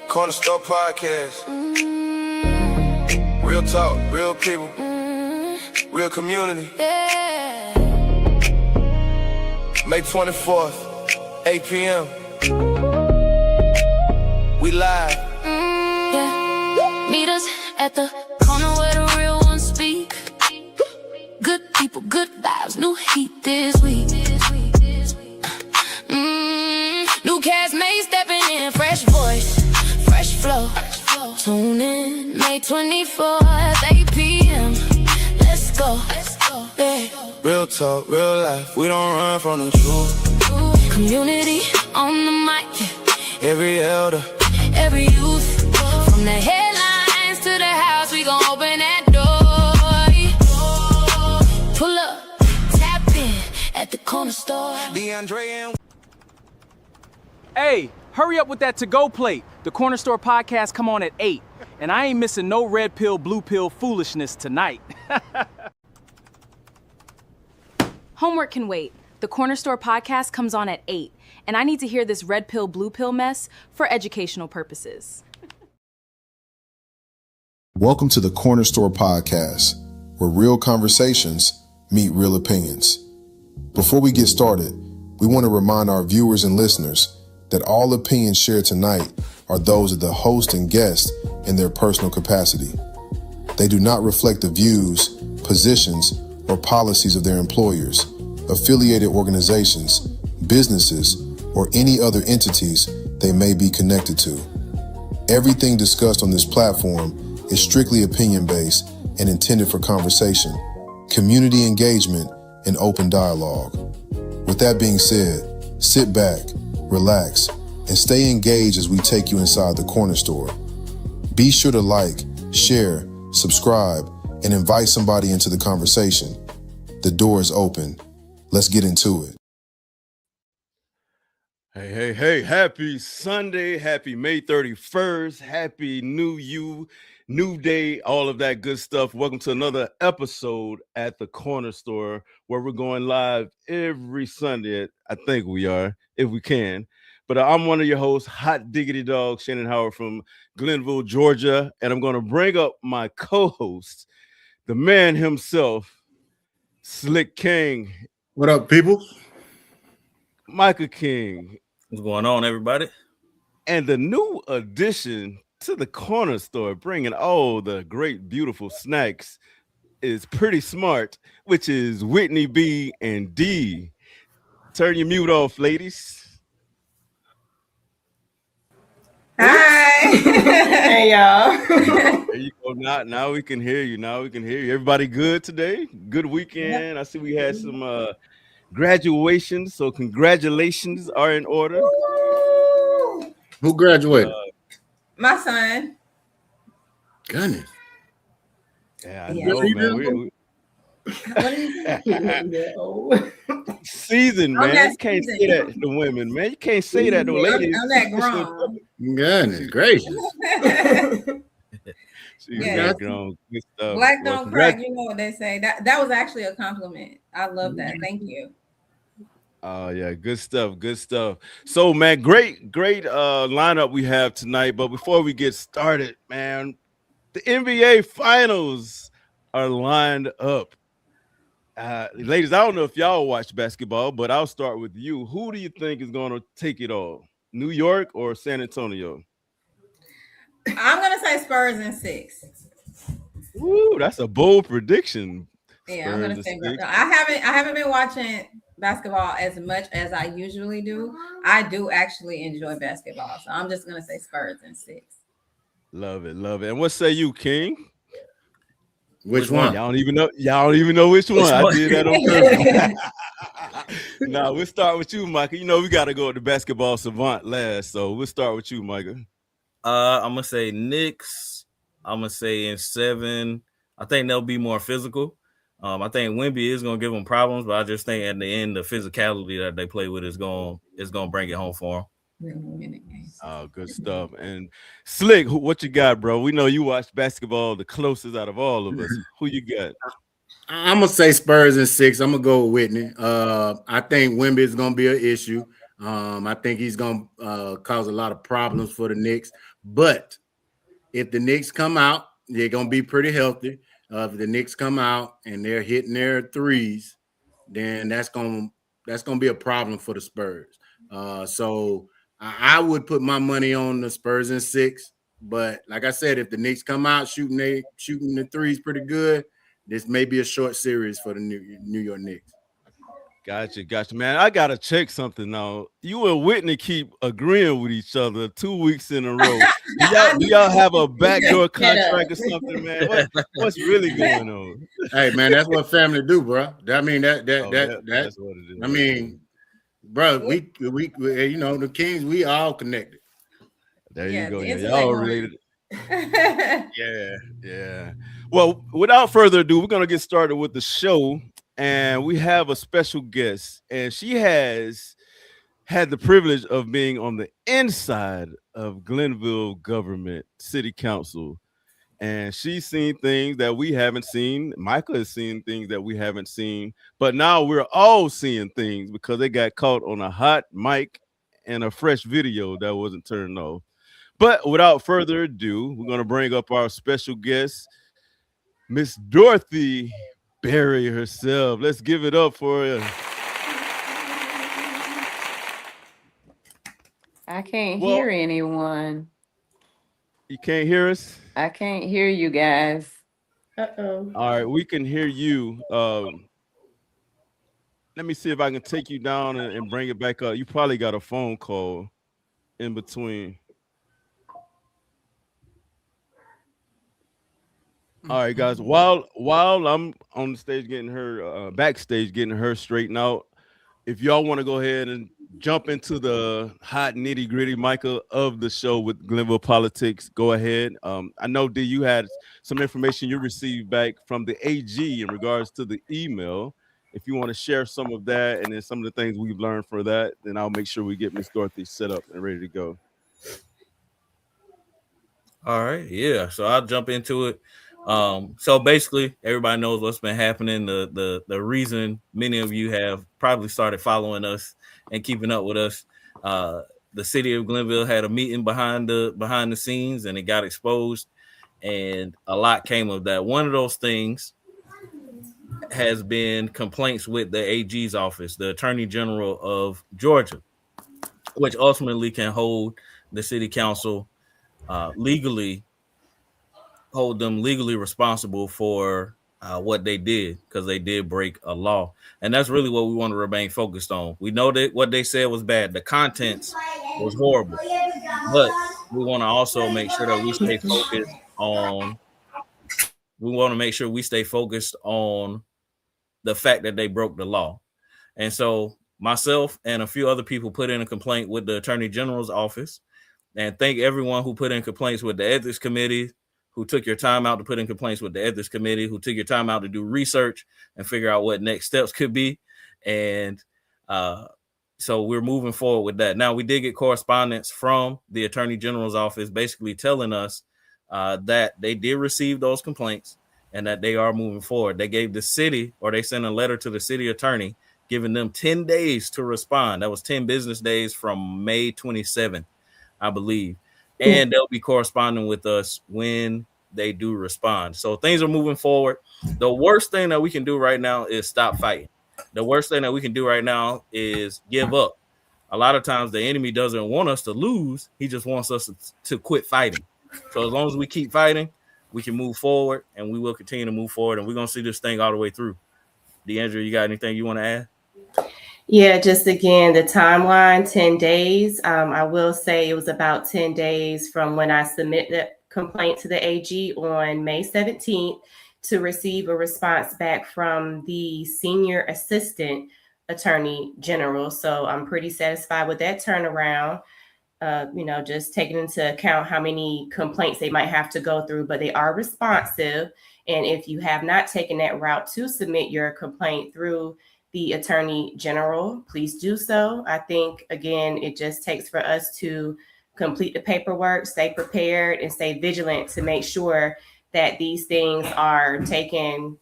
Corner Store Podcast. Real talk, real people, real community. Yeah. May 24th, 8 p.m. We live. Yeah. Meet us at the corner where the real ones speak. Good people, good vibes, new heat this week. New castmates stepping in, fresh voice, fresh flow. Tune in, May 24th, 8 p.m. Let's go. Yeah. Real talk, real life, we don't run from the truth. Community on the mic. Every elder, Every youth, from the headlines to the house, we gon' open that door. Pull up, tap in at the corner store. DeAndre and Hey, hurry up with that to-go plate. The Corner Store Podcast come on at 8. And I ain't missing no red pill, blue pill foolishness tonight. Homework can wait. The Corner Store Podcast comes on at 8. And I need to hear this red pill, blue pill mess for educational purposes. Welcome to the Corner Store Podcast, where real conversations meet real opinions. Before we get started, we want to remind our viewers and listeners that all opinions shared tonight are those of the host and guest in their personal capacity. They do not reflect the views, positions, or policies of their employers, affiliated organizations, businesses, or any other entities they may be connected to. Everything discussed on this platform is strictly opinion-based and intended for conversation, community engagement, and open dialogue. With that being said, sit back, relax, and stay engaged as we take you inside the Corner Store. Be sure to like, share, subscribe, and invite somebody into the conversation. The door is open. Let's get into it. Hey, happy Sunday, happy May 31st, happy new day, all of that good stuff. Welcome to another episode at the Corner Store, where we're going live every Sunday. I think we are, if we can. But I'm one of your hosts, Hot Diggity Dog, Shannon Howard from Glennville, Georgia. And I'm going to bring up my co-host, the man himself, Slick King. What up, people? Micah King. What's going on, everybody? And the new addition to the Corner Store, bringing all the great, beautiful snacks, is Pretty Smart, which is Whitney B and D. Turn your mute off, ladies. Hi. Hey, y'all. There you go. Now we can hear you. Everybody good today? Good weekend. Yep. I see we had some graduations, so congratulations are in order. Woo! Who graduated? My son. Goodness. Yeah, I know, man. Season, man. You can't say that to women, man. You can't say that to ladies. I'm that grown. Goodness gracious. She's grown. Good stuff. Black don't crack. You know what they say. That was actually a compliment. I love that. Thank you. Oh yeah, good stuff. So man, great lineup we have tonight. But before we get started, man, the NBA finals are lined up. Ladies, I don't know if y'all watch basketball, but I'll start with you. Who do you think is going to take it all? New York or San Antonio? I'm gonna say Spurs in 6. Ooh, that's a bold prediction. Yeah, I'm gonna say I haven't been watching basketball as much as I usually do. I do actually enjoy basketball, so I'm just gonna say Spurs in 6. Love it. And what say you, King? Which one? Y'all don't even know which one. I did that on purpose. Nah, we'll start with you, Micah. You know we gotta go with the basketball savant last, so we'll start with you, Micah. I'm gonna say Knicks. I'm gonna say in 7. I think they'll be more physical. I think Wemby is gonna give them problems, but I just think at the end the physicality that they play with is gonna bring it home for them. Oh, good stuff. And Slick, what you got, bro? We know you watch basketball the closest out of all of us. Who you got? I'm gonna say Spurs in 6. I'm gonna go with Whitney. I think Wemby is gonna be an issue. I think he's gonna cause a lot of problems for the Knicks. But if the Knicks come out, they're gonna be pretty healthy. If the Knicks come out and they're hitting their threes, then that's gonna be a problem for the Spurs. So I would put my money on the Spurs in 6. But like I said, if the Knicks come out shooting the threes pretty good, this may be a short series for the New York Knicks. Gotcha, man. I gotta check something now. You and Whitney keep agreeing with each other 2 weeks in a row. Do y'all have a backdoor contract or something, man? What's really going on? Hey, man, that's what family do, bro. I mean that's what it is. I mean, bro, we you know the Kings, we all connected. There you go. Yeah, y'all related. Yeah. Well, without further ado, we're gonna get started with the show. And we have a special guest, and she has had the privilege of being on the inside of Glennville government, city council. And she's seen things that we haven't seen. Michael has seen things that we haven't seen. But now we're all seeing things because they got caught on a hot mic and a fresh video that wasn't turned off. But without further ado, we're going to bring up our special guest, Miss Dorothy Berry herself. Let's give it up for her. I can't hear anyone. You can't hear us? I can't hear you guys. Uh-oh. All right, we can hear you. Let me see if I can take you down and bring it back up. You probably got a phone call in between. All right, guys. While I'm on the stage getting her backstage getting her straightened out, if y'all want to go ahead and jump into the hot nitty gritty, Michael, of the show with Glennville politics, go ahead. I know D, you had some information you received back from the AG in regards to the email. If you want to share some of that and then some of the things we've learned for that, then I'll make sure we get Miss Dorothy set up and ready to go. All right, yeah. So I'll jump into it. So basically, everybody knows what's been happening. The reason many of you have probably started following us and keeping up with us. The city of Glennville had a meeting behind the scenes, and it got exposed, and a lot came of that. One of those things has been complaints with the AG's office, the Attorney General of Georgia, which ultimately can hold the city council hold them legally responsible for what they did, because they did break a law. And that's really what we want to remain focused on. We know that what they said was bad. The contents was horrible. But we want to also make sure that we stay focused on the fact that they broke the law. And so myself and a few other people put in a complaint with the Attorney General's office. And thank everyone who put in complaints with the Ethics Committee, who took your time out to put in complaints with the Ethics Committee, who took your time out to do research and figure out what next steps could be. And so we're moving forward with that. Now, we did get correspondence from the Attorney General's office basically telling us that they did receive those complaints and that they are moving forward. They gave the city, or they sent a letter to the city attorney, giving them 10 days to respond. That was 10 business days from May 27th, I believe. And they'll be corresponding with us when they do respond. So things are moving forward. The worst thing that we can do right now is stop fighting. The worst thing that we can do right now is give up. A lot of times the enemy doesn't want us to lose. He just wants us to quit fighting. So as long as we keep fighting, we can move forward, and we will continue to move forward, and we're going to see this thing all the way through. DeAndre, you got anything you want to add? Yeah, just again, the timeline, 10 days. I will say it was about 10 days from when I submitted the complaint to the AG on May 17th to receive a response back from the Senior Assistant Attorney General. So I'm pretty satisfied with that turnaround. Just taking into account how many complaints they might have to go through, but they are responsive. And if you have not taken that route to submit your complaint through the Attorney General, please do so. I think, again, it just takes for us to complete the paperwork, stay prepared, and stay vigilant to make sure that these things are taken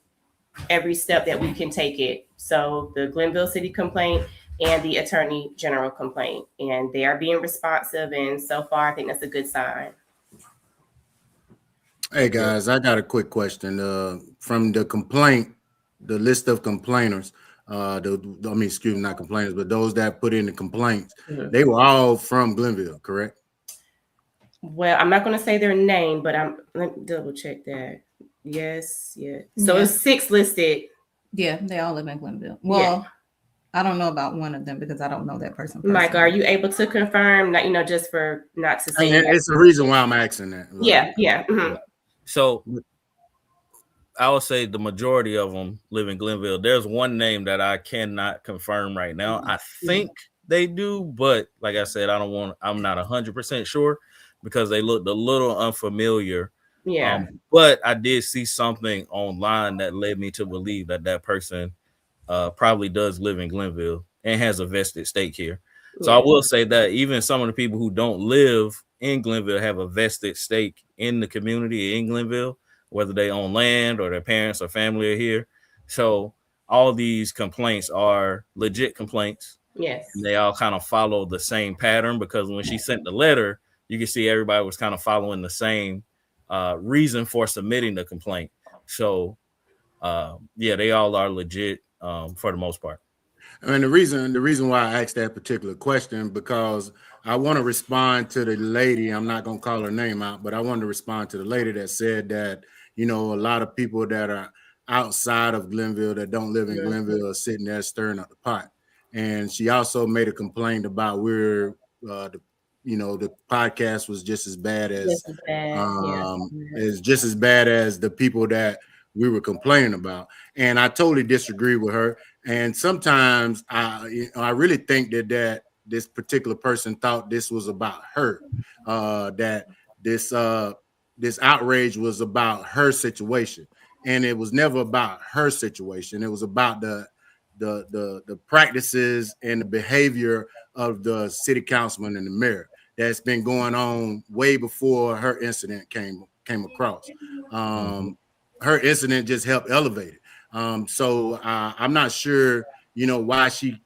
every step that we can take it. So the Glennville City complaint and the Attorney General complaint, and they are being responsive. And so far, I think that's a good sign. Hey guys, I got a quick question. From the list of complainers, excuse me, not complainers, but those that put in the complaints, they were all from Glennville, correct? Well, I'm not going to say their name, but let me double check that. Yes, yeah. So it's 6 listed. Yeah, they all live in Glennville. Well, I don't know about one of them because I don't know that person. Mike, are you able to confirm? Not, just for not to say. It's the reason why I'm asking that. Yeah. Mm-hmm. So I would say the majority of them live in Glennville. There's one name that I cannot confirm right now. I think they do, but like I said, I'm not 100% sure because they looked a little unfamiliar. Yeah. But I did see something online that led me to believe that person probably does live in Glennville and has a vested stake here. So I will say that even some of the people who don't live in Glennville have a vested stake in the community in Glennville, whether they own land or their parents or family are here. So all these complaints are legit complaints. Yes. And they all kind of follow the same pattern because when she sent the letter, you can see everybody was kind of following the same reason for submitting the complaint. So they all are legit for the most part. And the reason why I asked that particular question, because I want to respond to the lady. I'm not going to call her name out, but I want to respond to the lady that said that, a lot of people that are outside of Glennville that don't live in Glennville are sitting there stirring up the pot. And she also made a complaint about where the podcast was just as bad as just as bad as the people that we were complaining about. And I totally disagree with her. And sometimes I really think that this particular person thought this was about her, that this outrage was about her situation, and it was never about her situation. It was about the practices and the behavior of the city councilman and the mayor that's been going on way before her incident came across. Her incident just helped elevate it. So I'm not sure, why she,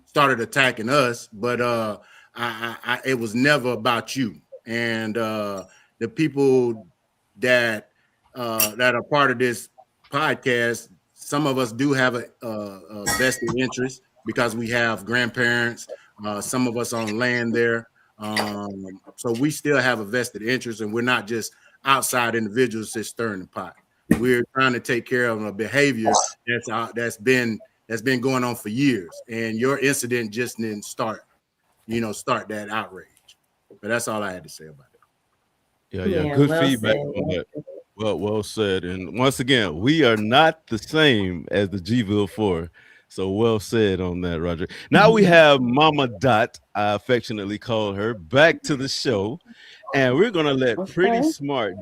started attacking us, but it was never about you. And the people that are part of this podcast, some of us do have a vested interest because we have grandparents. Some of us on land there. So we still have a vested interest, and we're not just outside individuals just stirring the pot. We're trying to take care of a behavior that's been going on for years, and your incident just didn't start that outrage. But that's all I had to say about it. Yeah. Good feedback on that. Well said. And once again, we are not the same as the Gville 4. So well said on that, Roger. Now we have Mama Dot, I affectionately call her, back to the show. And we're going to let Pretty Smart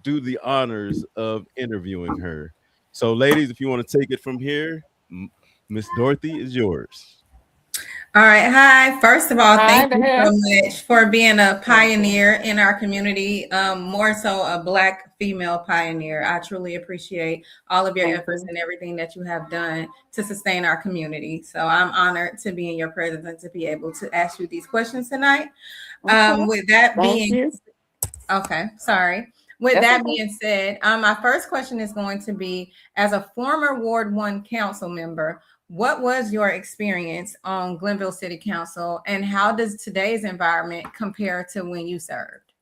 do the honors of interviewing her. So, ladies, if you want to take it from here, Miss Dorothy is yours. All right. Hi. First of all, thank you so much for being a pioneer in our community, more so a Black female pioneer. I truly appreciate all of your efforts and everything that you have done to sustain our community. So I'm honored to be in your presence and to be able to ask you these questions tonight. With that being said, my first question is going to be, as a former Ward 1 council member, what was your experience on Glennville City Council, and how does today's environment compare to when you served?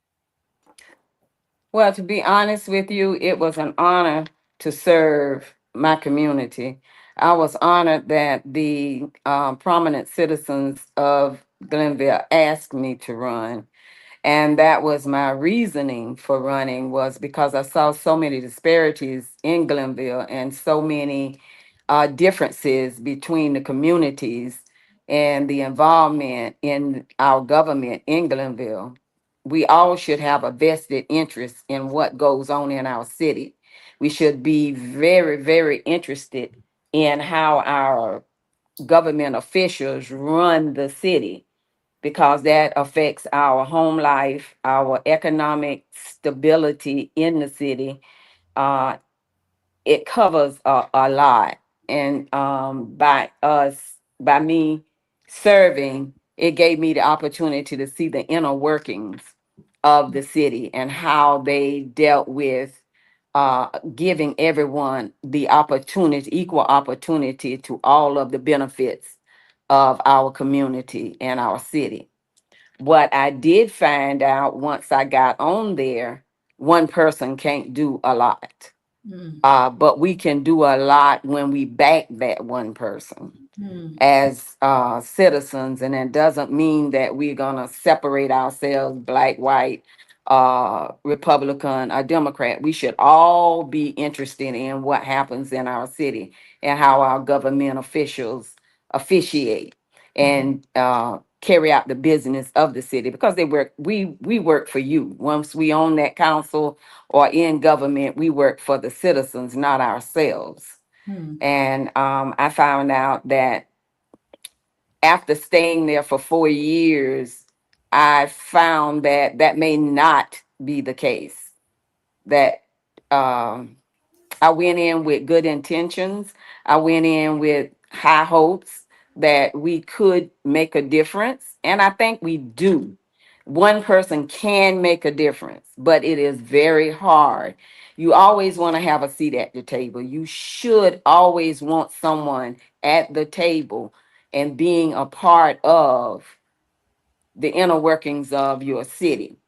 Well, to be honest with you, it was an honor to serve my community. I was honored that the prominent citizens of Glennville asked me to run. And that was my reasoning for running, was because I saw so many disparities in Glennville and so many differences between the communities and the involvement in our government in Glennville. We all should have a vested interest in what goes on in our city. We should be very, very interested in how our government officials run the city, because that affects our home life, our economic stability in the city. It covers a lot. And by me serving, it gave me the opportunity to see the inner workings of the city and how they dealt with giving everyone the opportunity, equal opportunity to all of the benefits of our community and our city. What I did find out once I got on there, one person can't do a lot. But we can do a lot when we back that one person as citizens. And it doesn't mean that we're going to separate ourselves, black, white, Republican, or Democrat. We should all be interested in what happens in our city and how our government officials officiate and carry out the business of the city, because they work, we work for you. Once we own that council or in government, we work for the citizens, not ourselves. And I found out that after staying there for 4 years, I found that that may not be the case. That I went in with good intentions. I went in with high hopes that we could make a difference. And I think we do. One person can make a difference, but it is very hard. You always want to have a seat at the table. You should always want someone at the table and being a part of the inner workings of your city.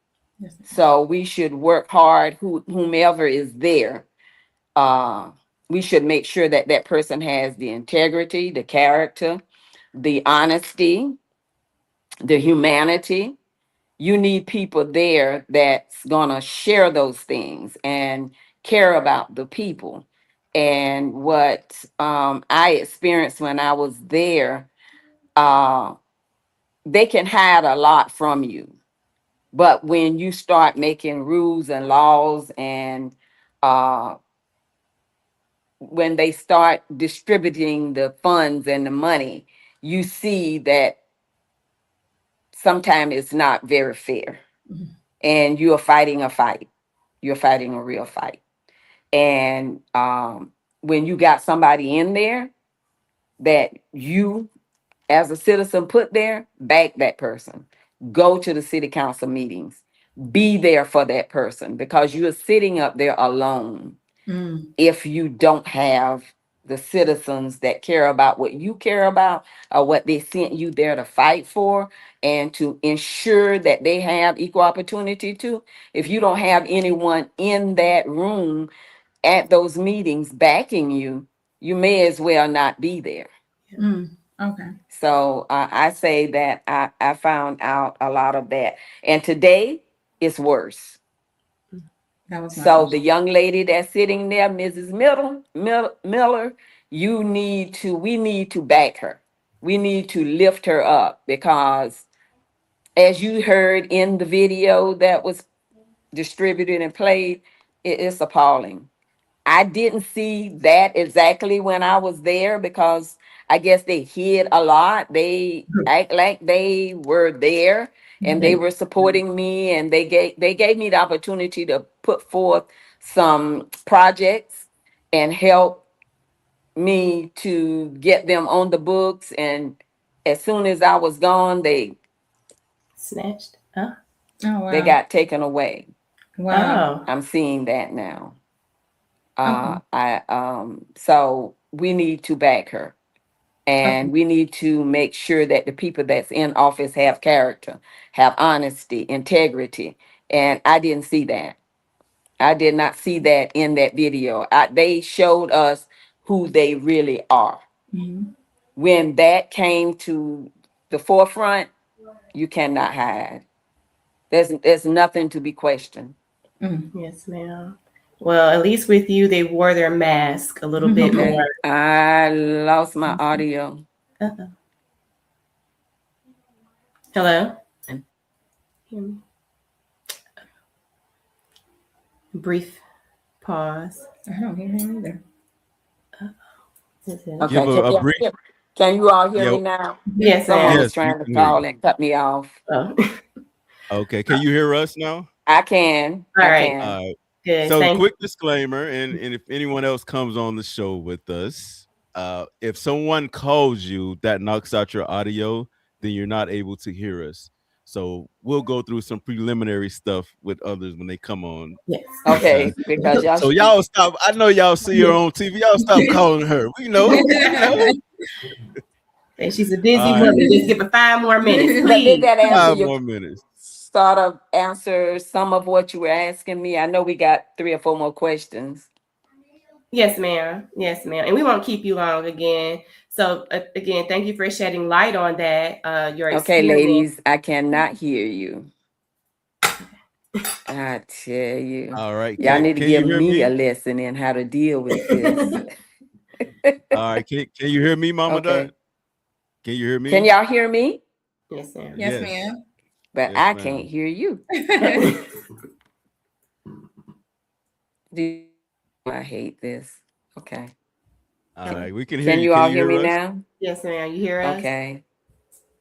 So we should work hard, whomever is there. We should make sure that that person has the integrity, the character, the honesty, the humanity. You need people there that's gonna share those things and care about the people. And what I experienced when I was there, they can hide a lot from you. But when you start making rules and laws and when they start distributing the funds and the money, you see that sometimes it's not very fair. And you are fighting a fight. You're fighting a real fight. And when you got somebody in there that you as a citizen put there, back that person. Go to the city council meetings. Be there for that person, because you are sitting up there alone if you don't have the citizens that care about what you care about or what they sent you there to fight for and to ensure that they have equal opportunity to. If you don't have anyone in that room at those meetings backing you, you may as well not be there. Okay. So I say that I found out a lot of that. And today it's worse. That was my So question. the young lady that's sitting there, Mrs. Miller, we need to back her. We need to lift her up, because as you heard in the video that was distributed and played, it's appalling. I didn't see that exactly when I was there, because I guess they hid a lot. They act like they were there and they were supporting me, and they gave me the opportunity to put forth some projects and help me to get them on the books. And as soon as I was gone, they Snatched. Huh? Oh wow. they got taken away. Wow. Oh. I'm seeing that now. Okay. So we need to back her. And we need to make sure that the people that's in office have character, have honesty, integrity. And I didn't see that. I did not see that in that video. They showed us who they really are. When that came to the forefront, you cannot hide. There's nothing to be questioned. Yes, ma'am. Well, at least with you, they wore their mask a little bit Okay. more. I lost my audio. Uh-oh. Hello? Hear me? Brief pause. I don't hear him either. Is it? Okay. Give a brief. Can you all hear Yep. me now? Yes, I Someone am. was Yes, we trying to can hear you. call and cut me off. Oh. Okay, can you hear us now? I can. All I right. can. Good. So Thank quick disclaimer, and if anyone else comes on the show with us, if someone calls you that knocks out your audio, then you're not able to hear us. So we'll go through some preliminary stuff with others when they come on. Yes. Okay, because y'all So y'all stop. I know y'all see her on TV. Y'all stop calling her. We know. And she's a busy All right. woman. Just give her 5 more minutes, But did please. that answer 5 your more minutes. sort of answer some of what you were asking me? I know we got 3 or 4 more questions. Yes, ma'am. Yes, ma'am. And we won't keep you long again. So again, thank you for shedding light on that. Your Okay, experience. ladies, I cannot hear you. I tell you. All right. Y'all need to give you hear me a lesson in how to deal with this. All right. Can you hear me, Mama? Okay. Dot? Can you hear me? Can y'all hear me? Yes, ma'am. Yes, ma'am. But Yes, I ma'am. can't hear you. I hate this. Okay. All right. We can hear Can you. you Can all you hear me us? now? Yes, ma'am. You hear us? Okay.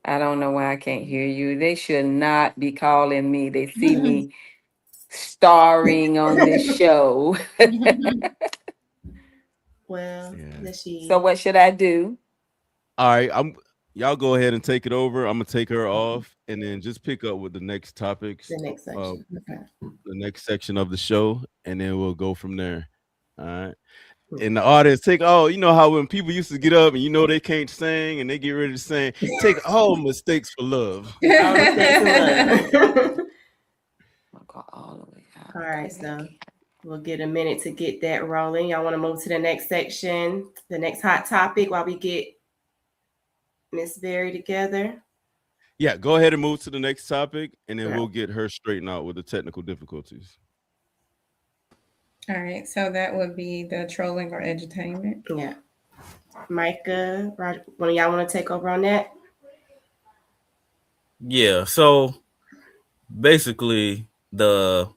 I don't know why I can't hear you. They should not be calling me. They see me starring on this show. Well, Yeah. So what should I do? All right. Y'all go ahead and take it over. I'm gonna take her off and then just pick up with the next topics. The next section. Okay. The next section of the show, and then we'll go from there. All right. And the audience take all, you know how when people used to get up and you know they can't sing and they get ready to sing, take all mistakes for love. All mistakes for love. I'll go all the way out. All right, so we'll get a minute to get that rolling. Y'all want to move to the next section, the next hot topic while we get Miss Berry together? Yeah, go ahead and move to the next topic, and then Right. we'll get her straightened out with the technical difficulties. All right, so that would be the trolling or edutainment. Yeah. Micah, Roger, one of y'all want to take over on that? Yeah. So basically, I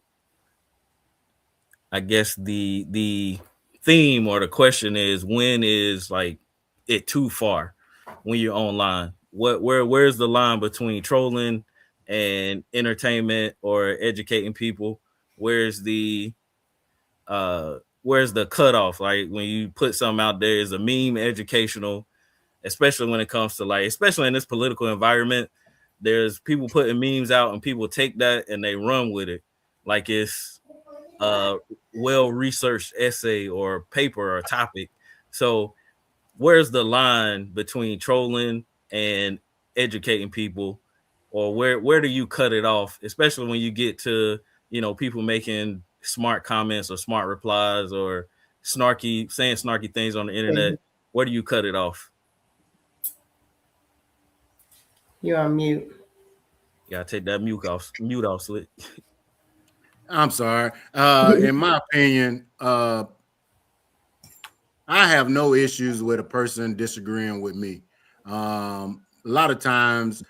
guess the theme or the question is, when is like it too far when you're online? Where's the line between trolling and entertainment or educating people? Where's the cutoff? Like when you put something out there, is a meme educational, especially when it comes to especially in this political environment, there's people putting memes out and people take that and they run with it like it's a well-researched essay or paper or topic. So where's the line between trolling and educating people, or where do you cut it off, especially when you get to, people making smart comments or smart replies or saying snarky things on the internet? Where do you cut it off? You're on mute. You gotta take that mute off, Slick. I'm sorry. In my opinion, I have no issues with a person disagreeing with me. A lot of times,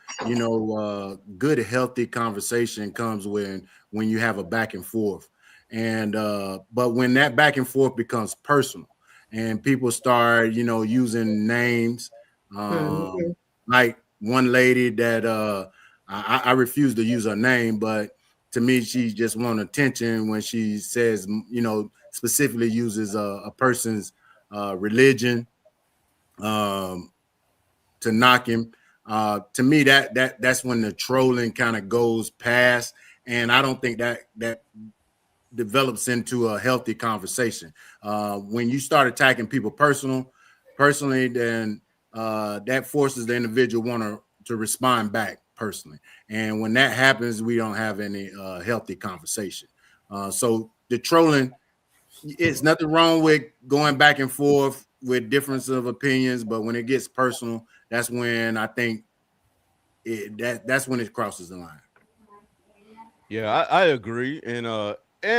good, healthy conversation comes when you have a back and forth. And but when that back and forth becomes personal and people start, using names, like one lady that I refuse to use her name, but to me, she just wants attention when she says, specifically uses a person's religion to knock him. To me, that's when the trolling kind of goes past, and I don't think that develops into a healthy conversation. When you start attacking people personally, then that forces the individual to respond back personally. And when that happens, we don't have any healthy conversation. So the trolling, it's nothing wrong with going back and forth with difference of opinions, but when it gets personal, that's when I think that's when it crosses the line. Yeah, I agree. And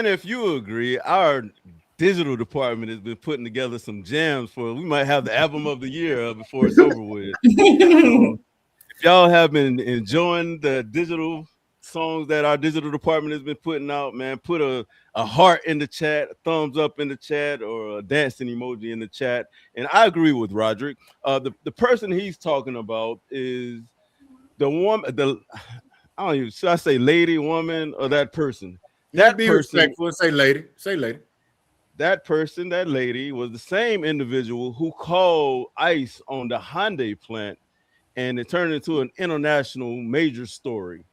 if you agree, our digital department has been putting together some jams we might have the album of the year before it's over with. So, if y'all have been enjoying the digital songs that our digital department has been putting out, man, put a heart in the chat, a thumbs up in the chat, or a dancing emoji in the chat. And I agree with Roderick. The person he's talking about is the woman, I don't even, should I say lady, woman, or that person? That be respectful. Say lady. Say lady. That person, that lady, was the same individual who called ICE on the Hyundai plant, and it turned into an international major story.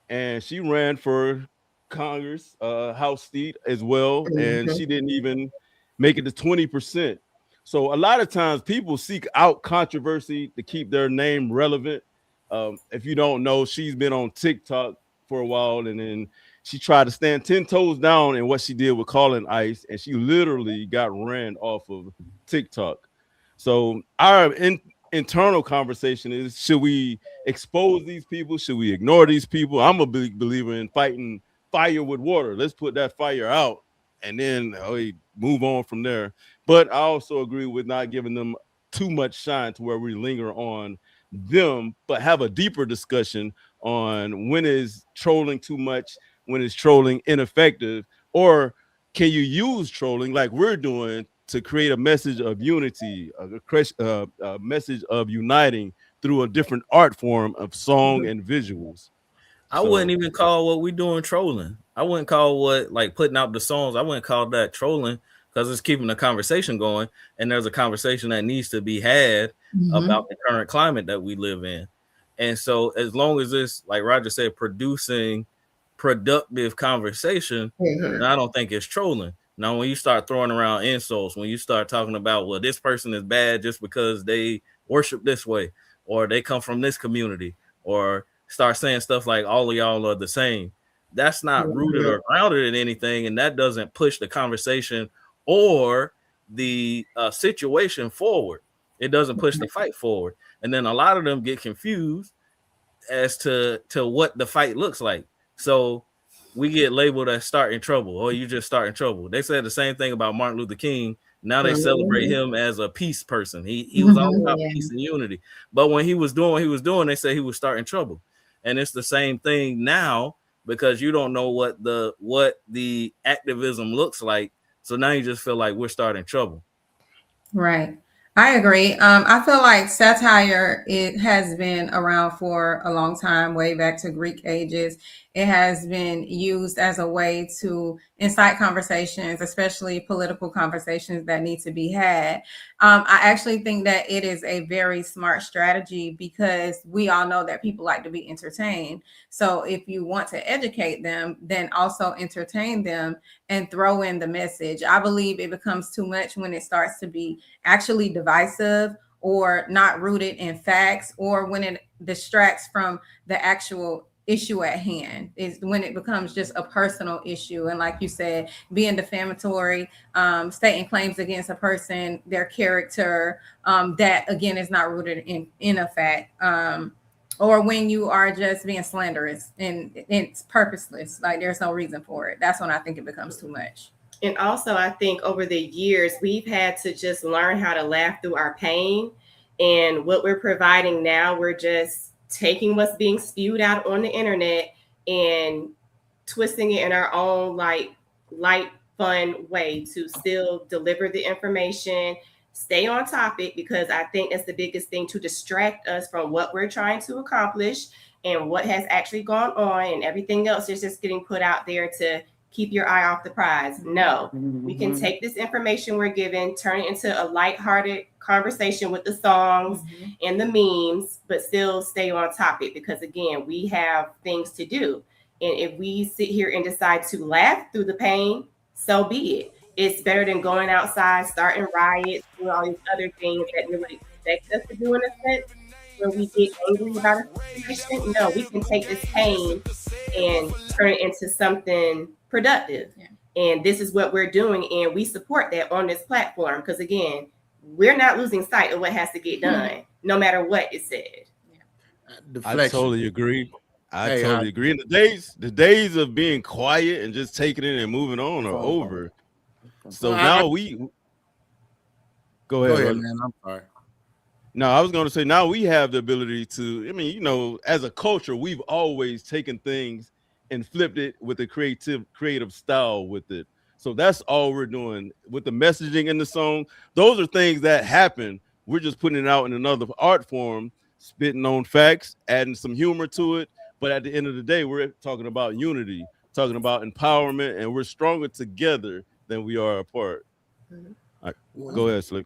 and she ran for Congress, House seat as well, and she didn't even make it to 20%. So a lot of times people seek out controversy to keep their name relevant. If you don't know, she's been on TikTok for a while, and then she tried to stand 10 toes down in what she did with Calling Ice, and she literally got ran off of TikTok. So our internal conversation is, should we expose these people? Should we ignore these people? I'm a big believer in fighting fire with water. Let's put that fire out and then we move on from there. But I also agree with not giving them too much shine to where we linger on them, but have a deeper discussion on when is trolling too much, when is trolling ineffective, or can you use trolling like we're doing to create a message of unity, a message of uniting through a different art form of song and visuals. I wouldn't even call what we doing trolling. I wouldn't call what, like, putting out the songs, I wouldn't call that trolling, because it's keeping the conversation going, and there's a conversation that needs to be had about the current climate that we live in. And so as long as it's, like Roger said, producing productive conversation, then I don't think it's trolling. Now, when you start throwing around insults, when you start talking about, well, this person is bad just because they worship this way, or they come from this community, or start saying stuff like all of y'all are the same, that's not rooted or grounded in anything, and that doesn't push the conversation or the situation forward. It doesn't push the fight forward. And then a lot of them get confused as to what the fight looks like. So we get labeled as starting trouble, or you just starting trouble. They said the same thing about Martin Luther King. Now they celebrate him as a peace person. He was all about peace and unity. But when he was doing what he was doing, they said he was starting trouble. And it's the same thing now, because you don't know what the activism looks like. So now you just feel like we're starting trouble. Right. I agree. I feel like satire, it has been around for a long time, way back to Greek ages. It has been used as a way to incite conversations, especially political conversations that need to be had. I actually think that it is a very smart strategy, because we all know that people like to be entertained. So if you want to educate them, then also entertain them and throw in the message. I believe it becomes too much when it starts to be actually divisive or not rooted in facts, or when it distracts from the actual issue at hand, is when it becomes just a personal issue. And like you said, being defamatory, stating claims against a person, their character, that again is not rooted in a fact. Or when you are just being slanderous and it's purposeless, like there's no reason for it. That's when I think it becomes too much. And also, I think over the years, we've had to just learn how to laugh through our pain. And what we're providing now, we're just taking what's being spewed out on the internet and twisting it in our own light, fun way to still deliver the information, stay on topic, because I think that's the biggest thing, to distract us from what we're trying to accomplish and what has actually gone on, and everything else is just getting put out there to keep your eye off the prize. No, we can take this information we're given, turn it into a lighthearted conversation with the songs and the memes, but still stay on topic, because again, we have things to do. And if we sit here and decide to laugh through the pain, so be it. It's better than going outside, starting riots, doing all these other things that they would expect us to do, in a sense, where we get angry about a situation. No, we can take this pain and turn it into something productive. And this is what we're doing, and we support that on this platform, because again, we're not losing sight of what has to get done, no matter what is said. I totally agree. I totally agree. And the days of being quiet and just taking it and moving on are over. So now go ahead, man. I'm sorry. No, I was going to say, now we have the ability to, I mean, you know, as a culture, we've always taken things and flipped it with a creative style with it. So that's all we're doing with the messaging in the song. Those are things that happen. We're just putting it out in another art form, spitting on facts, adding some humor to it. But at the end of the day, we're talking about unity, talking about empowerment, and we're stronger together than we are apart. All right, go ahead, Slick.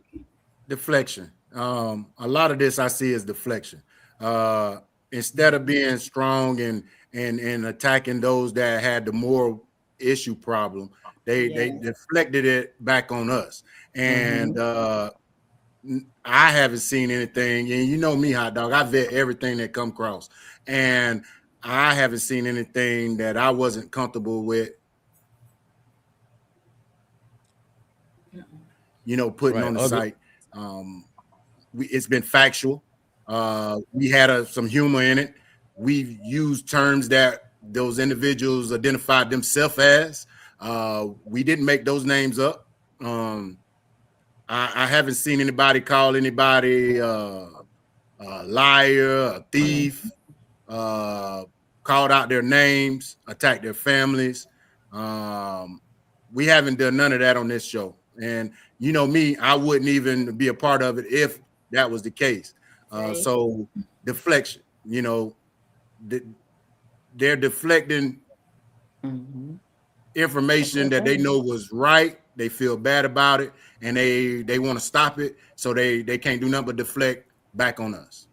Deflection. A lot of this I see is deflection. Instead of being strong and attacking those that had the moral issue problem. They deflected it back on us. And I haven't seen anything, and you know me, Hot Dog, I vet everything that come across, and I haven't seen anything that I wasn't comfortable with, you know, putting on the site. It's been factual. We had some humor in it. We've used terms that those individuals identified themselves as. We didn't make those names up. I haven't seen anybody call anybody a liar, a thief, called out their names, attacked their families. We haven't done none of that on this show. And you know me, I wouldn't even be a part of it if that was the case. So deflection, you know, they're deflecting information that they know was right. They feel bad about it, and they want to stop it, so they can't do nothing but deflect back on us.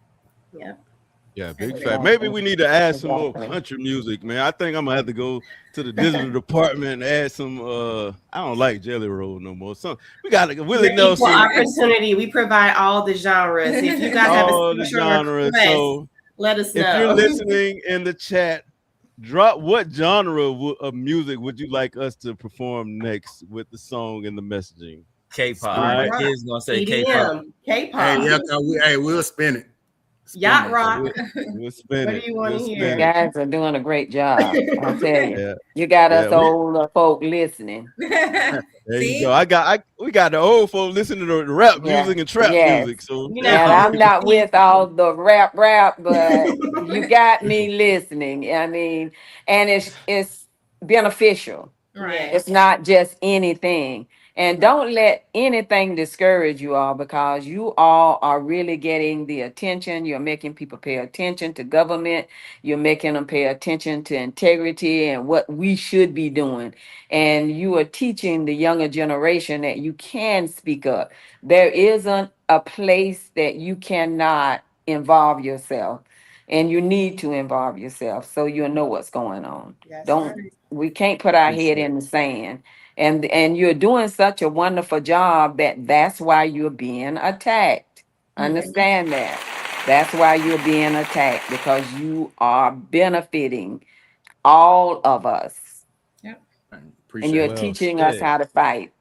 Yeah, big fact. Maybe we need to add some more country music, man. I think I'm gonna have to go to the digital department and add some. I don't like Jelly Roll no more. So we got Willie Nelson. Equal opportunity. We provide all the genres. If you guys have a genres, request, so let us know. If you're listening in the chat, drop what genre of music would you like us to perform next with the song and the messaging? K-pop. My kids gonna say K-pop. K-pop. Hey, we'll spin it. Yacht rock. We'll spin what it. do you want to hear? You guys are doing a great job. I'll tell you. You got us old folk listening. There you go. We got the old folk listening to the rap music and trap music. So and I'm not with all the rap, but you got me listening. I mean, and it's beneficial. Right. It's not just anything. And don't let anything discourage you all, because you all are really getting the attention. You're making people pay attention to government. You're making them pay attention to integrity and what we should be doing. And you are teaching the younger generation that you can speak up. There isn't a place that you cannot involve yourself, and you need to involve yourself so you'll know what's going on. We can't put our head in the sand. And you're doing such a wonderful job that's why you're being attacked. Understand that. That's why you're being attacked, because you are benefiting all of us. Yep. And you're teaching us how to fight.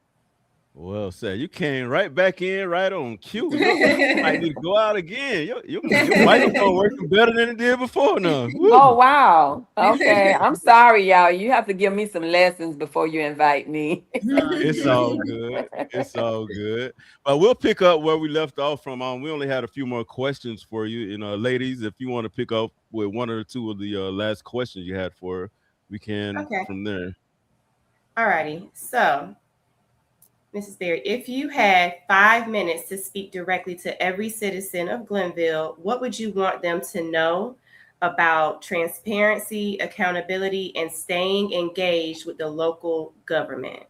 Well said. You came right back in, right on cue. You might need to go out again. Your microphone working better than it did before now. Woo. Oh, wow. Okay. I'm sorry, y'all. You have to give me some lessons before you invite me. It's all good. It's all good. But we'll pick up where we left off from. We only had a few more questions for you. You know, ladies, if you want to pick up with one or two of the last questions you had for her, we can from there. All righty. So, Mrs. Berry, if you had 5 minutes to speak directly to every citizen of Glennville, what would you want them to know about transparency, accountability, and staying engaged with the local government?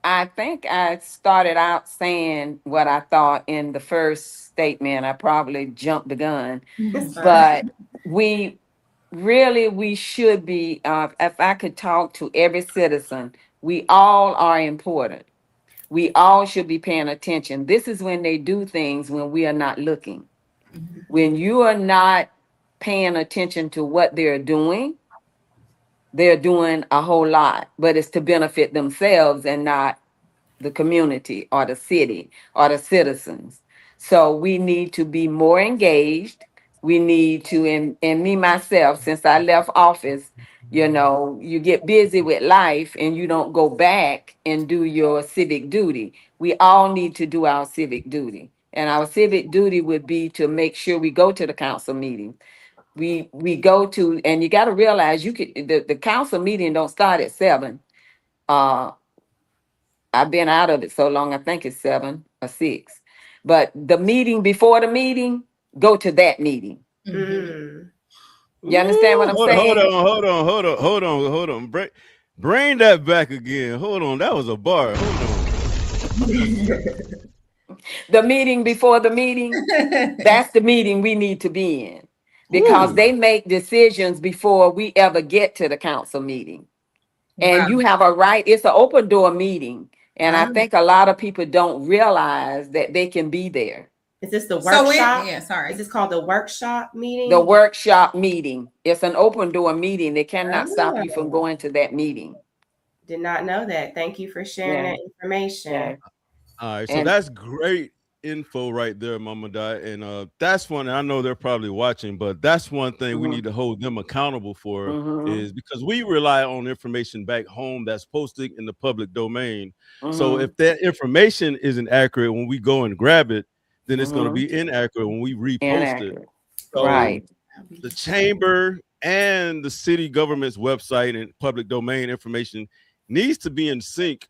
I think I started out saying what I thought in the first statement. I probably jumped the gun, but we should be, if I could talk to every citizen, we all are important. We all should be paying attention. This is when they do things when we are not looking. When you are not paying attention to what they're doing a whole lot, but it's to benefit themselves and not the community or the city or the citizens. So we need to be more engaged. We need to, and me myself, since I left office, you know, you get busy with life and you don't go back and do your civic duty. We all need to do our civic duty. And our civic duty would be to make sure we go to the council meeting. We go to, and you got to realize the council meeting don't start at 7. I've been out of it so long, I think it's 7 or 6. But the meeting before the meeting, go to that meeting. You understand what I'm saying? Hold on. Bring that back again. Hold on. That was a bar. Hold on. The meeting before the meeting, that's the meeting we need to be in. because Ooh. they make decisions before we ever get to the council meeting. And Wow. you have a right, it's an open door meeting. And I Wow. think a lot of people don't realize that they can be there. Is this the So workshop? yeah, sorry. Is this called the workshop meeting? The workshop meeting. It's an open door meeting. They cannot stop you Oh. from going to that meeting. Did not know that. Thank you for sharing Yeah. that information. Yeah. All right, so And that's great info right there, Mama Di. And that's one, I know they're probably watching, but that's one thing we Mhm. need to hold them accountable for, Mhm. is because we rely on information back home that's posted in the public domain. So Mhm. if that information isn't accurate when we go and grab it, then it's going to Mhm. be inaccurate when we repost it. Inaccurate. So Right. the chamber and the city government's website and public domain information needs to be in sync.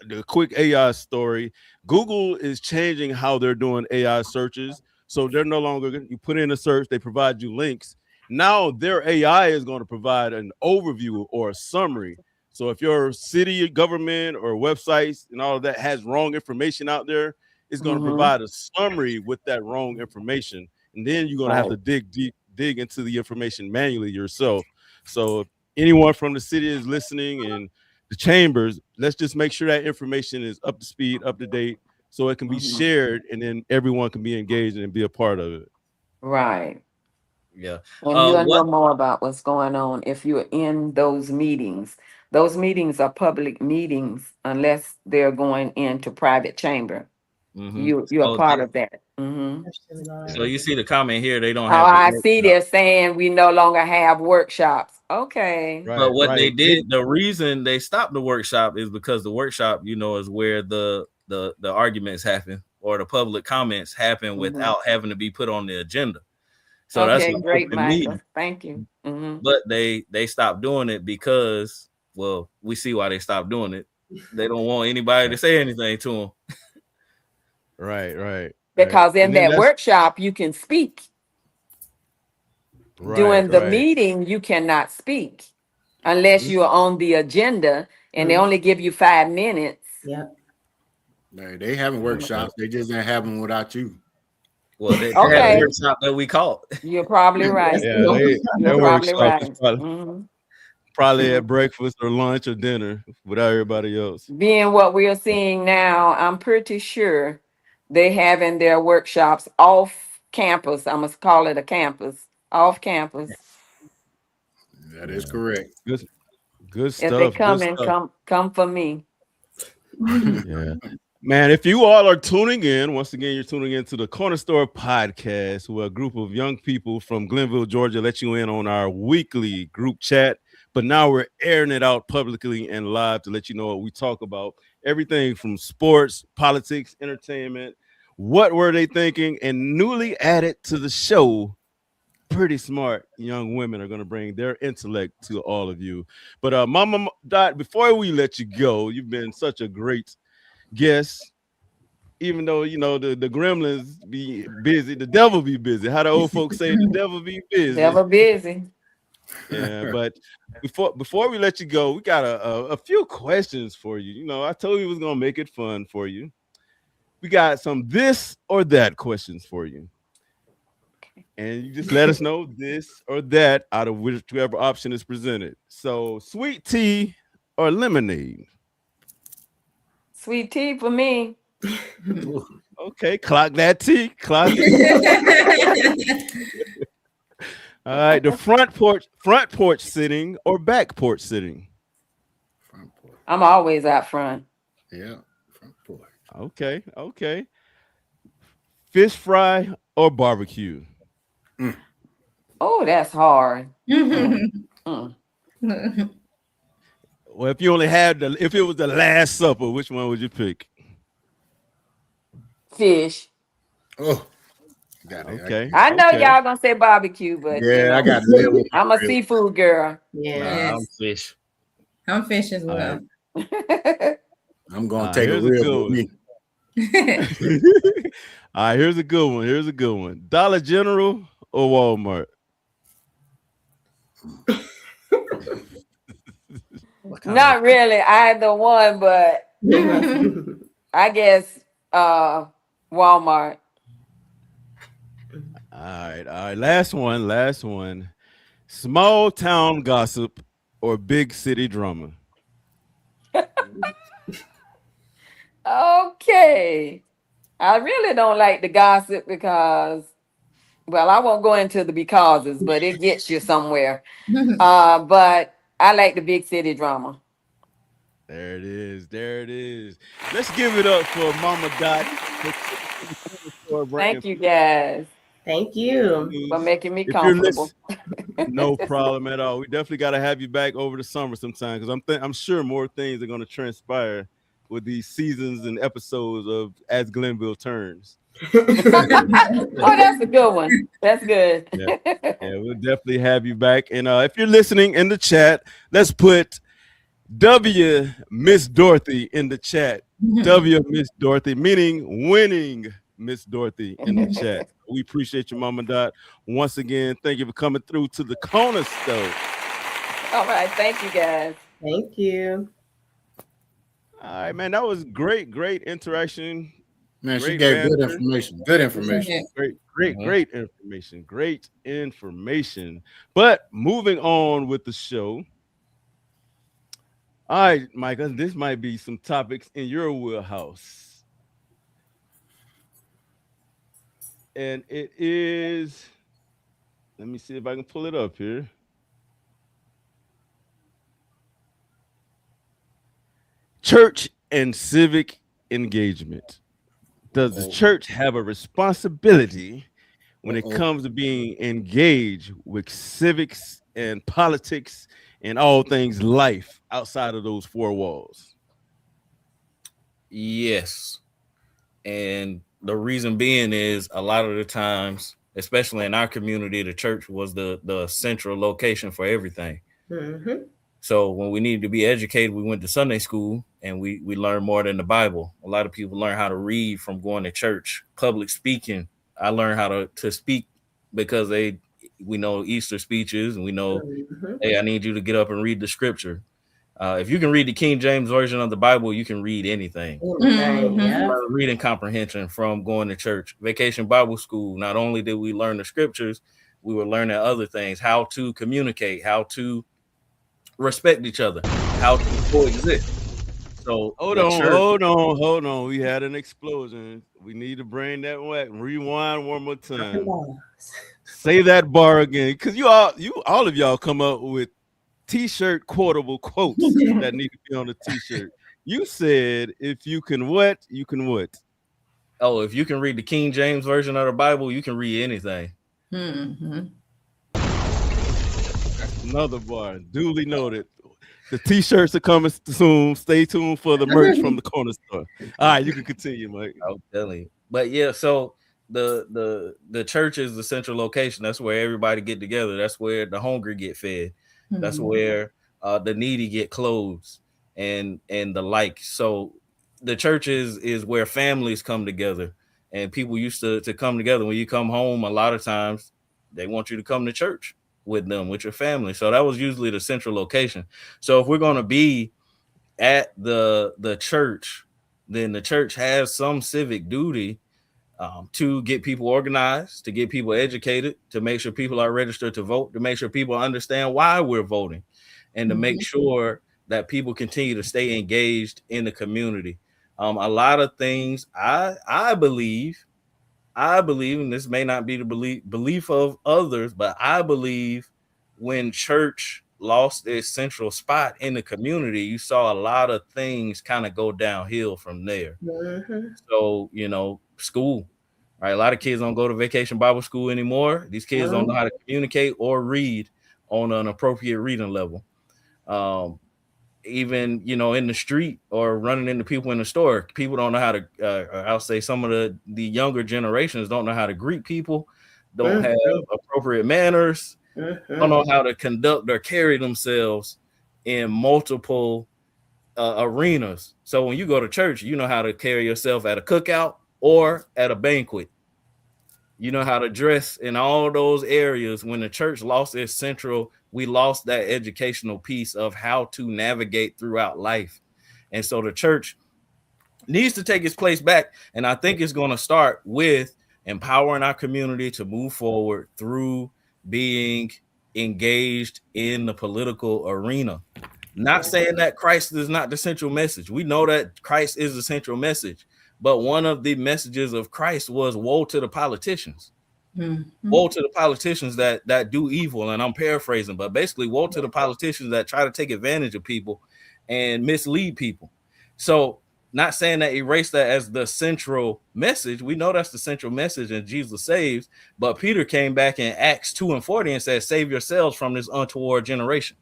The quick AI story, Google is changing how they're doing AI searches. So they're no longer, you put in a search, they provide you links. Now their AI is going to provide an overview or a summary. So if your city government or websites and all of that has wrong information out there, it's going to Mhm. provide a summary with that wrong information. And then you're going to have to Right. dig into the information manually yourself. So if anyone from the city is listening and the chambers, let's just make sure that information is up to speed, up to date, so it can be Mhm. shared and then everyone can be engaged and be a part of it. Right. Yeah. And you'll know What? more about what's going on if you're in those meetings. Those meetings are public meetings unless they're going into private chamber. Mhm. You're a So, part of that. Mhm. so you see the comment here, they don't Oh, have the I see workshop. they're saying we no longer have workshops. Okay. But Right, what they right. did, the reason they stopped the workshop is because the workshop, is where the arguments happen or the public comments happen Mhm. without having to be put on the agenda. So that's Okay, an great, open Michael. meeting. Thank you. Mhm. But they stopped doing it because, well, we see why they stopped doing it. They don't want anybody to say anything to them. Right, right. Because in And then that that's workshop you can speak. right, During the right. meeting, you cannot speak unless you are on the agenda, and they Mhm. only give you 5 minutes. Yep. They having workshops. They just ain't having without you. Well, they had a Okay, workshop that we caught. you're probably right. Yeah, their You're probably workshop is right. probably at breakfast or lunch or dinner without everybody else. Being what we are seeing now, I'm pretty sure they having their workshops off campus. I must call it a campus, off campus. That is correct. Good If they stuff. come Good and stuff. come for me. Yeah. Man, if you all are tuning in, once again, you're tuning into the Corner Store Podcast, where a group of young people from Glennville, Georgia, let you in on our weekly group chat. But now we're airing it out publicly and live to let you know what we talk about. Everything from sports, politics, entertainment. What were they thinking? And newly added to the show, pretty smart young women are going to bring their intellect to all of you. But Mama Dot, before we let you go, you've been such a great guest. Even though the gremlins be busy, the devil be busy. How the old folks say, the devil be busy. Never busy. Yeah, but before we let you go, we got a few questions for you. I told you we was gonna make it fun for you. We got some this or that questions for you. And you just let us know this or that out of whichever option is presented. So, sweet tea or lemonade? Sweet tea for me. Okay, clock that tea. Clock it. All right, the front porch sitting or back porch sitting? Front porch. I'm always out front. Yeah, front porch. Okay. Fish fry or barbecue? Oh, that's hard. Well, if you only had if it was the Last Supper, which one would you pick? Fish. Oh, got it. Okay. I know okay. y'all gonna say barbecue, but Yeah, I got to live with I'm a seafood girl. Yeah. I'm fish. I'm fish as well. I'm gonna take a here's rib good with me. All right, here's a good one. Dollar General or Walmart? Not really either one, but I guess Walmart. All All right. Last one. Small town gossip or big city drama? Okay. I really don't like the gossip because, well, I won't go into the becauses, but it gets you somewhere. But I like the big city drama. There it is. Let's give it up for Mama Dot. Thank you guys Thank you. for making me If you're comfortable. no problem at all. We definitely got to have you back over the summer sometime because I'm sure more things are going to transpire with these seasons and episodes of As Glennville Turns. Oh, that's a good one. That's good. Yeah, we'll definitely have you back. And if you're listening in the chat, let's put W Miss Dorothy in the chat. W Miss Dorothy, meaning winning Miss Dorothy in the chat. We appreciate you, Mama Dot. Once again, thank you for coming through to the Corner Store. All right. Thank you, guys. Thank you. All right, man. That was great interaction. Man, she Great gave banter. good information. Good information. Great information. Great information. But moving on with the show. All right, Micah, this might be some topics in your wheelhouse. And it is, let me see if I can pull it up here. Church and civic engagement. Does the church have a responsibility when it comes to being engaged with civics and politics and all things life outside of those four walls? Yes. And the reason being is a lot of the times, especially in our community, the church was the central location for everything. Mm-hmm. So when we needed to be educated, we went to Sunday school and we learned more than the Bible. A lot of people learn how to read from going to church. Public speaking, I learned how to speak because we know Easter speeches and we know, hey, I need you to get up and read the scripture. If you can read the King James version of the Bible, you can read anything. Reading comprehension from going to church. Vacation Bible School, not only did we learn the scriptures, we were learning other things, how to communicate, how to respect each other, how to coexist. So hold on. We had an explosion. We need to bring that back. Rewind one more time. Say that bar again, because all of y'all come up with T-shirt quotable quotes that need to be on the T-shirt. You said if you can what, you can what? Oh, if you can read the King James version of the Bible, you can read anything. Mm-hmm. That's another bar. Duly noted. The T-shirts are coming soon. Stay tuned for the merch from the Corner Store. All right, you can continue, Mike. I'll tell you. But yeah, so the church is the central location. That's where everybody get together. That's where the hungry get fed. Mm-hmm. That's where the needy get clothes and the like. So the church is where families come together, and people used to come together. When you come home, a lot of times they want you to come to church with them, with your family. So that was usually the central location. So if we're going to be at the church, then the church has some civic duty to get people organized, to get people educated, to make sure people are registered to vote, to make sure people understand why we're voting, and to make sure that people continue to stay engaged in the community. A lot of things I believe, and this may not be the belief of others, but I believe when church lost its central spot in the community, you saw a lot of things kind of go downhill from there. Mm-hmm. So, school, right? A lot of kids don't go to Vacation Bible School anymore. These kids don't know how to communicate or read on an appropriate reading level. Even, in the street or running into people in the store, people don't know how to, I'll say some of the younger generations don't know how to greet people, don't have appropriate manners, don't know how to conduct or carry themselves in multiple arenas. So when you go to church, you know how to carry yourself at a cookout or at a banquet. You know how to dress in all those areas. When the church lost its central, we lost that educational piece of how to navigate throughout life. And so the church needs to take its place back. And I think it's going to start with, empowering our community to move forward through being engaged in the political arena. Not saying that Christ is not the central message. We know that Christ is the central message, but one of the messages of Christ was woe to the politicians. Woe to the politicians that do evil. And I'm paraphrasing, but basically woe to the politicians that try to take advantage of people and mislead people. So not saying that erase that as the central message. We know that's the central message and Jesus saves, but Peter came back in Acts 2:40 and said, save yourselves from this untoward generation.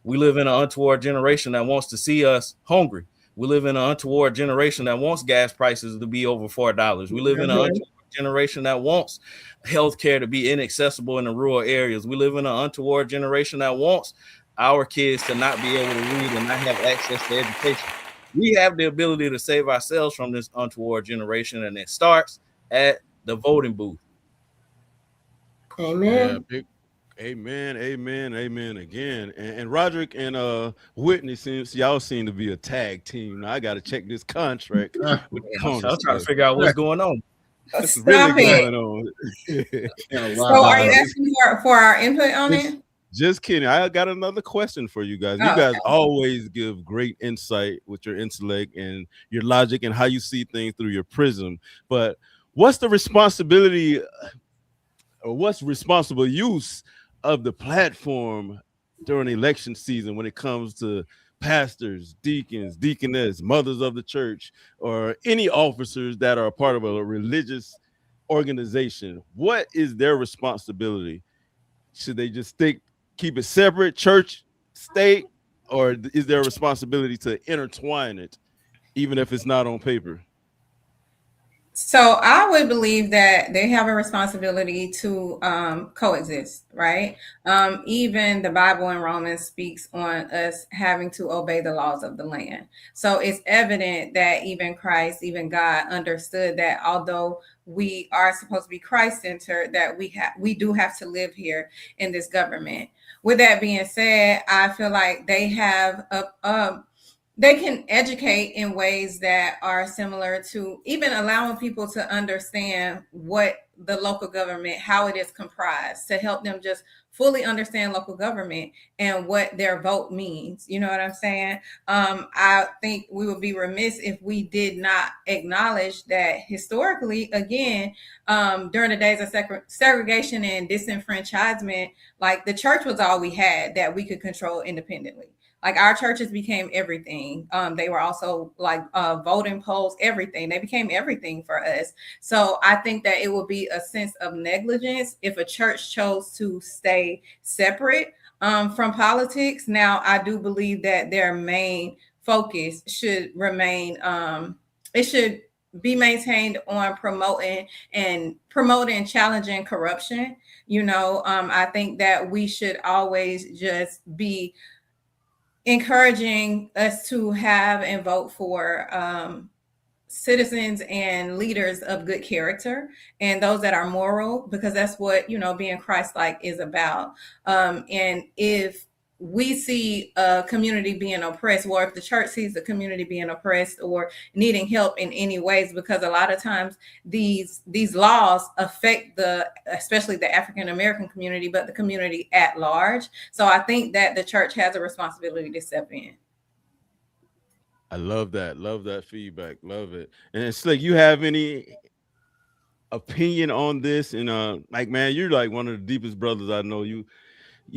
We live in an untoward generation that wants to see us hungry. We live in an untoward generation that wants gas prices to be over $4. We live in an untoward generation that wants healthcare to be inaccessible in the rural areas. We live in an untoward generation that wants our kids to not be able to read and not have access to education. We have the ability to save ourselves from this untoward generation, and it starts at the voting booth. Amen. Yeah, amen again. And Roderick and Whitney y'all seem to be a tag team. Now I got to check this contract. I'm trying to figure out what's going on. What's really going on? So are you asking for our input on it? Just kidding. I got another question for you guys. You guys always give great insight with your intellect and your logic and how you see things through your prism. But what's the responsibility or what's responsible use of the platform during election season when it comes to pastors, deacons, deaconess, mothers of the church, or any officers that are a part of a religious organization? What is their responsibility? Should they just keep it separate, church, state, or is there a responsibility to intertwine it, even if it's not on paper? So I would believe that they have a responsibility to coexist, right? Even the Bible in Romans speaks on us having to obey the laws of the land. So it's evident that even Christ, even God understood that although we are supposed to be Christ-centered, that we do have to live here in this government. With that being said, I feel like they have they can educate in ways that are similar to even allowing people to understand what the local government, how it is comprised, to help them just fully understand local government and what their vote means. You know what I'm saying? I think we would be remiss if we did not acknowledge that historically, again, during the days of segregation and disenfranchisement, like the church was all we had that we could control independently. Like our churches became everything. They were also like voting polls, everything. They became everything for us. So I think that it would be a sense of negligence if a church chose to stay separate from politics. Now, I do believe that their main focus should remain, it should be maintained on promoting and challenging corruption. You know, I think that we should always just be encouraging us to have and vote for citizens and leaders of good character and those that are moral, because that's what, you know, being Christ-like is about. And if we see a community being oppressed, or if the church sees the community being oppressed or needing help in any ways, because a lot of times these laws affect especially the African American community, but the community at large. So I think that the church has a responsibility to step in. I love that. Love that feedback. Love it. And Slick, you have any opinion on this? And like, man, you're like one of the deepest brothers I know. You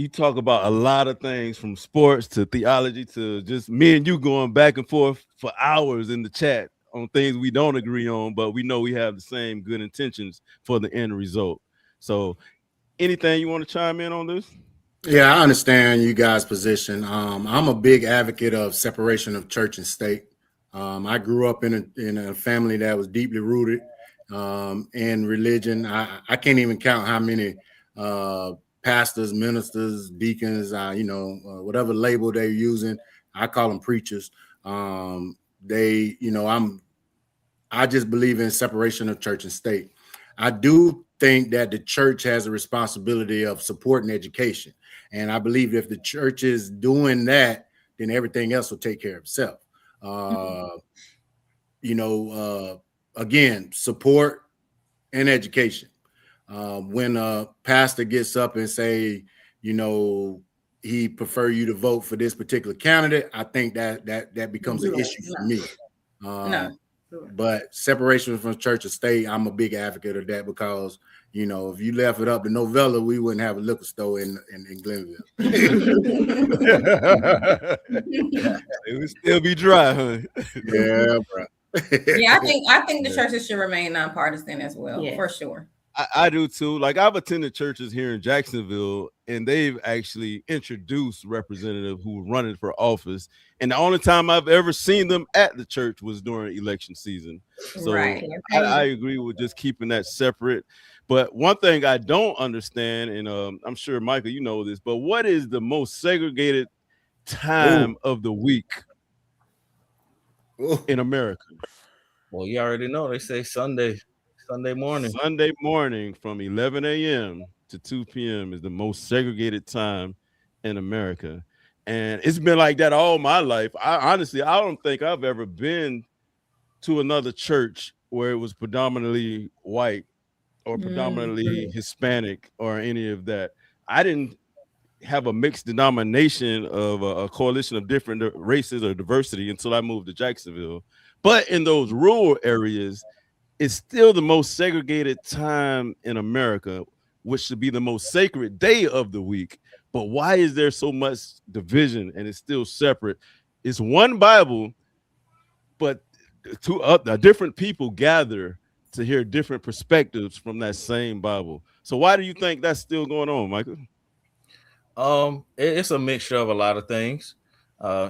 talk about a lot of things, from sports to theology to just me and you going back and forth for hours in the chat on things we don't agree on, but we know we have the same good intentions for the end result. So anything you want to chime in on this? Yeah, I understand you guys' position. I'm a big advocate of separation of church and state. I grew up in a family that was deeply rooted in religion. I can't even count how many pastors, ministers, deacons, whatever label they're using. I call them preachers. I just believe in separation of church and state. I do think that the church has a responsibility of supporting education. And I believe if the church is doing that, then everything else will take care of itself. Again, support and education. When a pastor gets up and say, you know, he prefer you to vote for this particular candidate, I think that becomes an issue for me. But separation from church and state, I'm a big advocate of that, because you know, if you left it up to Novella, we wouldn't have a liquor store in Glennville. It would still be dry, huh? Yeah, bro. Yeah, I think the churches should remain nonpartisan as well, for sure. I do too. Like, I've attended churches here in Jacksonville, and they've actually introduced representatives who were running for office. And the only time I've ever seen them at the church was during election season. So I agree with just keeping that separate. But one thing I don't understand, and I'm sure, Michael, you know this, but what is the most segregated time of the week in America? Well, you already know. They say Sunday morning. Sunday morning from 11 a.m. to 2 p.m. is the most segregated time in America. And it's been like that all my life. I don't think I've ever been to another church where it was predominantly white or predominantly Hispanic or any of that. I didn't have a mixed denomination of a coalition of different races or diversity until I moved to Jacksonville. But in those rural areas, it's still the most segregated time in America, which should be the most sacred day of the week. But why is there so much division and it's still separate? It's one Bible, but two different people gather to hear different perspectives from that same Bible. So why do you think that's still going on, Michael? It's a mixture of a lot of things.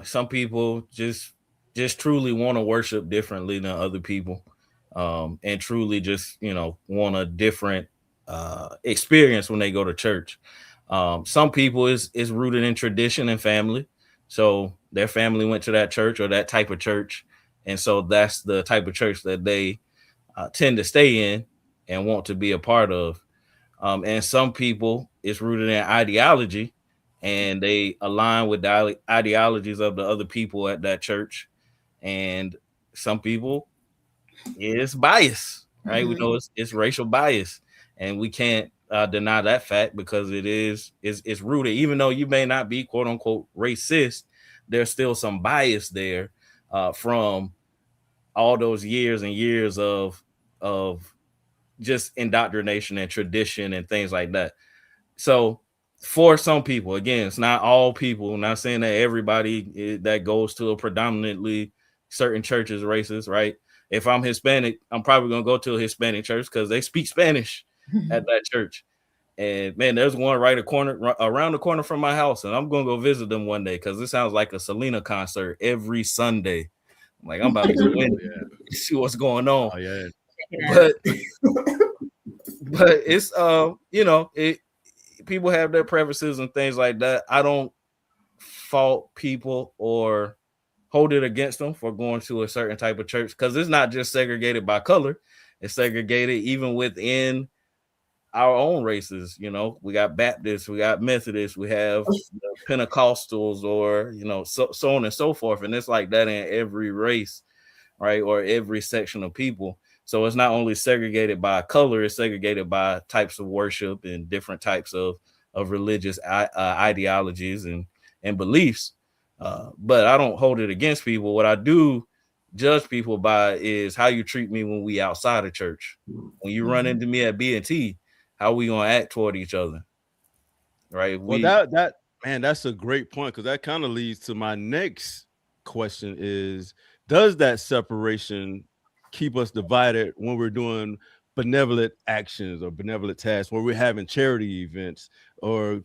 Some people just truly want to worship differently than other people, and truly just, you know, want a different experience when they go to church. Some people is rooted in tradition and family, so their family went to that church or that type of church, and so that's the type of church that they tend to stay in and want to be a part of. And some people is rooted in ideology, and they align with the ideologies of the other people at that church. And some people, it's bias, right? We know it's racial bias, and we can't deny that fact, because it's rooted. Even though you may not be quote unquote racist, there's still some bias there from all those years and years of just indoctrination and tradition and things like that. So for some people, again, it's not all people. I'm not saying that everybody that goes to a predominantly certain churches racist, right? If I'm Hispanic, I'm probably gonna go to a Hispanic church because they speak Spanish at that church. And man, there's one around the corner from my house, and I'm gonna go visit them one day because it sounds like a Selena concert every Sunday. Like, I'm about to go in see what's going on. Oh, yeah. But it's you know, people have their preferences and things like that. I don't fault people or hold it against them for going to a certain type of church, because it's not just segregated by color, it's segregated even within our own races. You know, we got Baptists, we got Methodists, we have Pentecostals, or, you know, so on and so forth. And it's like that in every race, right? Or every section of people. So it's not only segregated by color, it's segregated by types of worship and different types of religious ideologies and beliefs. But I don't hold it against people. What I do judge people by is how you treat me when we outside of church. When you run into me at B&T, how we gonna act toward each other, right? Well, that's a great point, because that kind of leads to my next question: is does that separation keep us divided when we're doing benevolent actions or benevolent tasks, where we're having charity events or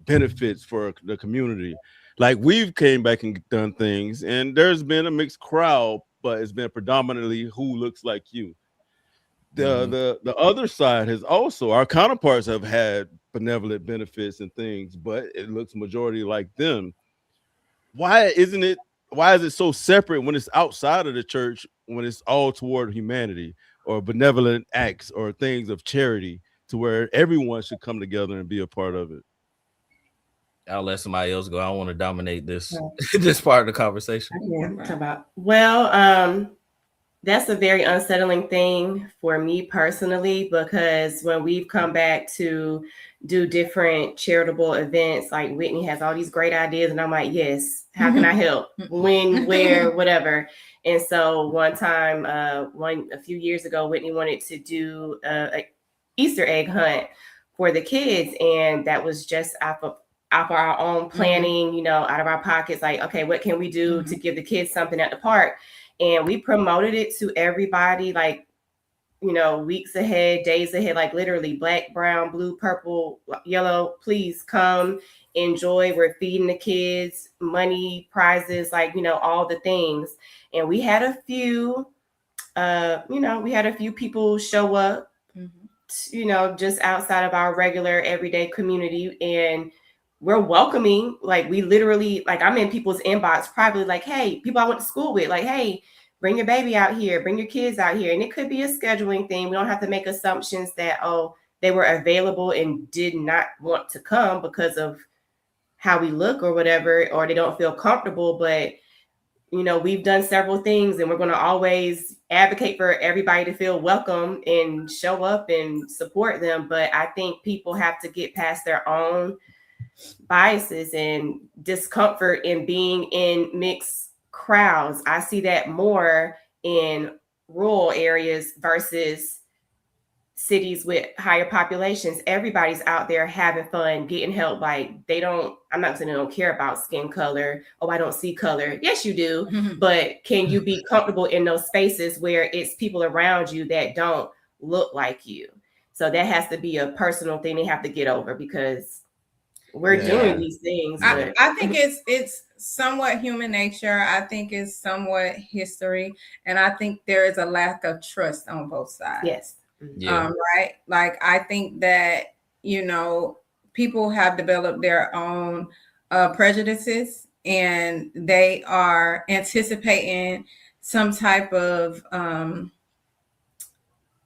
benefits for the community? Like, we've came back and done things, and there's been a mixed crowd, but it's been predominantly who looks like you. The other side has also, our counterparts have had benevolent benefits and things, but it looks majority like them. Why is it so separate when it's outside of the church, when it's all toward humanity or benevolent acts or things of charity, to where everyone should come together and be a part of it? I'll let somebody else go. I don't want to dominate this this part of the conversation. Well, That's a very unsettling thing for me personally, because when we've come back to do different charitable events, like Whitney has all these great ideas, and I'm like, yes, how can I help? When, where, whatever. And so one time, a few years ago, Whitney wanted to do a Easter egg hunt for the kids, and that was just off of our own planning, you know, out of our pockets. Like, okay, what can we do to give the kids something at the park? And we promoted it to everybody, like, you know, weeks ahead, days ahead, like literally black, brown, blue, purple, yellow, please come enjoy. We're feeding the kids, money, prizes, like, you know, all the things. And we had a few, we had a few people show up, you know, just outside of our regular everyday community. And we're welcoming, like, we literally, like, I'm in people's inbox privately, like, hey, people I went to school with, like, hey, bring your baby out here, bring your kids out here. And it could be a scheduling thing. We don't have to make assumptions that, oh, they were available and did not want to come because of how we look or whatever, or they don't feel comfortable. But, you know, we've done several things, and we're going to always advocate for everybody to feel welcome and show up and support them. But I think people have to get past their own biases and discomfort in being in mixed crowds. I see that more in rural areas versus cities with higher populations. Everybody's out there having fun, getting help. Like, I'm not saying they don't care about skin color. Oh, I don't see color. Yes, you do. But can you be comfortable in those spaces where it's people around you that don't look like you? So that has to be a personal thing they have to get over, because we're doing these things. But I think it's somewhat human nature. I think it's somewhat history. And I think there is a lack of trust on both sides. Yes. Yeah. Right. Like, I think that, you know, people have developed their own prejudices, and they are anticipating some type of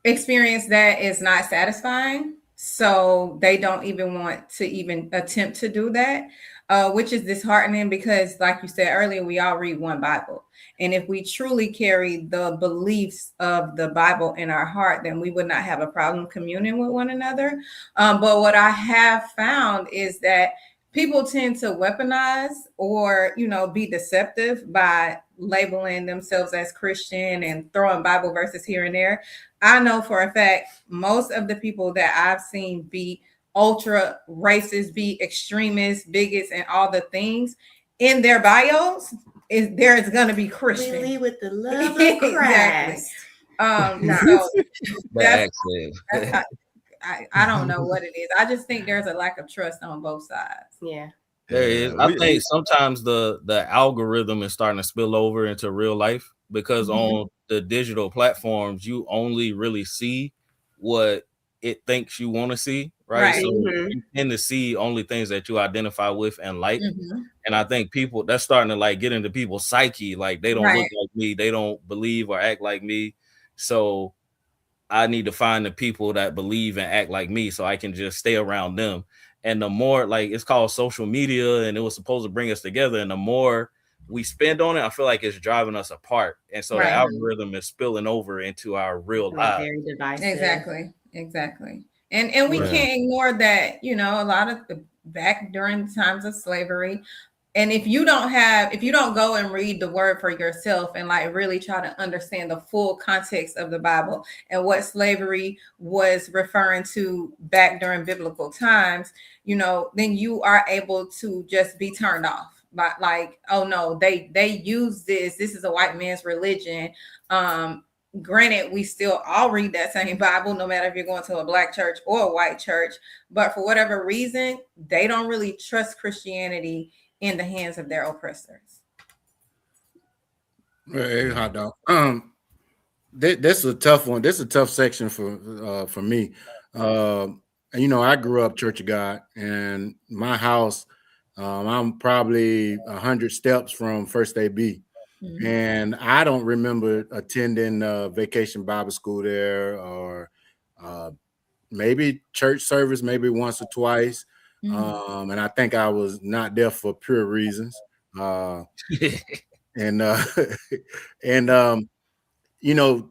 experience that is not satisfying. So they don't even want to even attempt to do that, which is disheartening, because, like you said earlier, we all read one Bible. And if we truly carry the beliefs of the Bible in our heart, then we would not have a problem communing with one another. But what I have found is that people tend to weaponize or, you know, be deceptive by labeling themselves as Christian and throwing Bible verses here and there. I know for a fact, most of the people that I've seen be ultra racist, be extremists, bigots, and all the things in their bios, there is going to be Christian. We lead with the love of Christ. So that's I don't know what it is. I just think there's a lack of trust on both sides. Yeah. There is. I think sometimes the algorithm is starting to spill over into real life, because on the digital platforms, you only really see what it thinks you want to see, right? So you tend to see only things that you identify with and like. And I think that's starting to like get into people's psyche. Like, they don't look like me, they don't believe or act like me. So I need to find the people that believe and act like me, so I can just stay around them. And the more, like, it's called social media, and it was supposed to bring us together. And the more we spend on it, I feel like it's driving us apart. And so the algorithm is spilling over into our real lives. Very divisive. Exactly. And we can't ignore that, you know, a lot of back during times of slavery. And if you don't go and read the word for yourself and like really try to understand the full context of the Bible and what slavery was referring to back during biblical times, you know, then you are able to just be turned off. Like, oh no, they use this is a white man's religion. Granted, we still all read that same Bible, no matter if you're going to a black church or a white church, but for whatever reason, they don't really trust Christianity in the hands of their oppressors. Hey, hot dog. This is a tough one. This is a tough section for me. And you know, I grew up Church of God, and my house, I'm probably 100 steps from First AB. And I don't remember attending Vacation Bible School there, or maybe church service, maybe once or twice. And I think I was not there for pure reasons. And you know,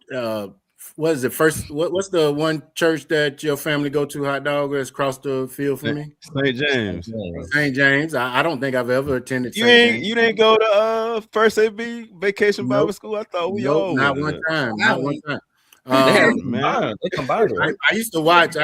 what is it? What's the one church that your family go to? Hot dog is across the field from me. St. James. St. James. I don't think I've ever attended You St. ain't James. you didn't go to First AB Vacation Nope. Bible School? I thought we all not went one to time. Not one time. They combined it. I used to watch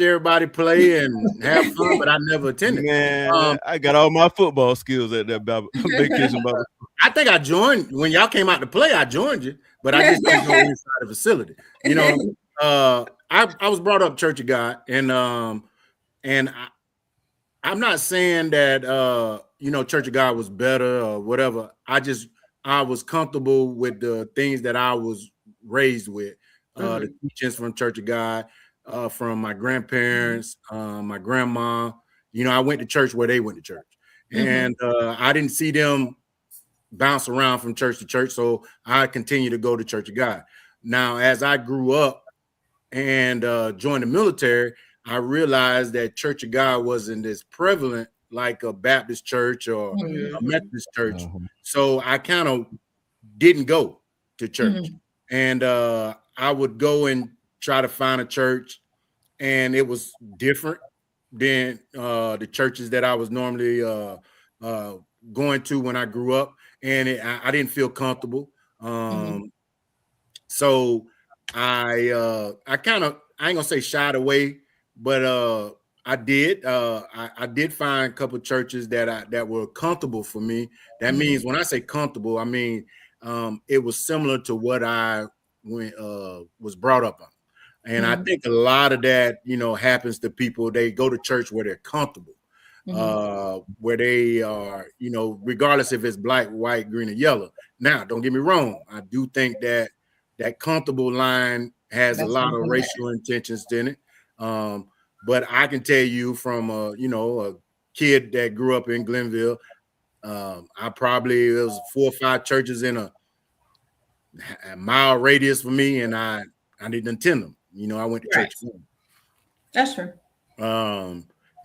everybody play and have fun, but I never attended. Man, I got all my football skills at that Vacation Bible School. I think I joined when y'all came out to play. I joined you, but I just didn't go inside the facility. You know, I was brought up Church of God, and I'm not saying that you know, Church of God was better or whatever. I was comfortable with the things that I was raised with, the teachings from Church of God, from my grandparents, my grandma. You know, I went to church where they went to church, and I didn't see them bounce around from church to church, so I continued to go to Church of God. Now, as I grew up and joined the military, I realized that Church of God wasn't as prevalent like a Baptist church or a Methodist church. So I kind of didn't go to church. And I would go and try to find a church, and it was different than the churches that I was normally going to when I grew up, and I didn't feel comfortable. So I kind of, I ain't gonna say shied away, but I did. I did find a couple of churches that were comfortable for me. That means when I say comfortable, I mean it was similar to what I was brought up on. And I think a lot of that, you know, happens to people. They go to church where they're comfortable, where they are, you know, regardless if it's black, white, green, or yellow. Now, don't get me wrong. I do think that that comfortable line has a lot of racial intentions in it. But I can tell you from you know, a kid that grew up in Glennville, it was 4 or 5 churches in a mile radius for me, and I didn't attend them. You know, I went to church. That's true.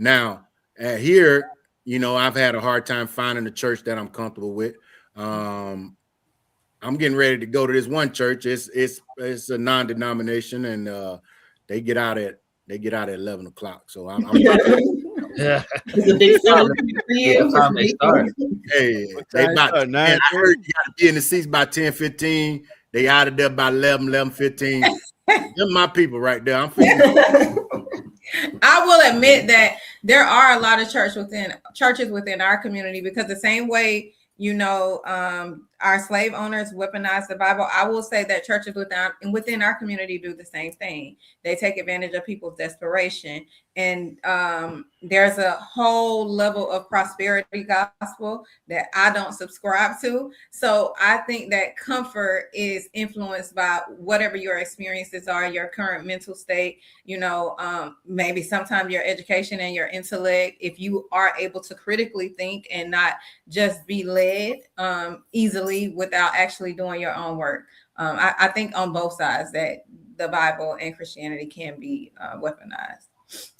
Now here, you know, I've had a hard time finding a church that I'm comfortable with. I'm getting ready to go to this one church. It's a non-denomination, and they get out at 11 o'clock. So I'm Yeah. It's a big celebration for you. Time they start. Hey, and I heard you got to be in the seats by 10:15. They out of there by 11:15. They're my people right there. I'm feeling. I will admit that there are a lot of churches within our community, because the same way, you know, our slave owners weaponize the Bible, I will say that churches within our community do the same thing. They take advantage of people's desperation. And there's a whole level of prosperity gospel that I don't subscribe to. So I think that comfort is influenced by whatever your experiences are, your current mental state, you know, maybe sometimes your education and your intellect, if you are able to critically think and not just be led easily without actually doing your own work. I think on both sides that the Bible and Christianity can be weaponized.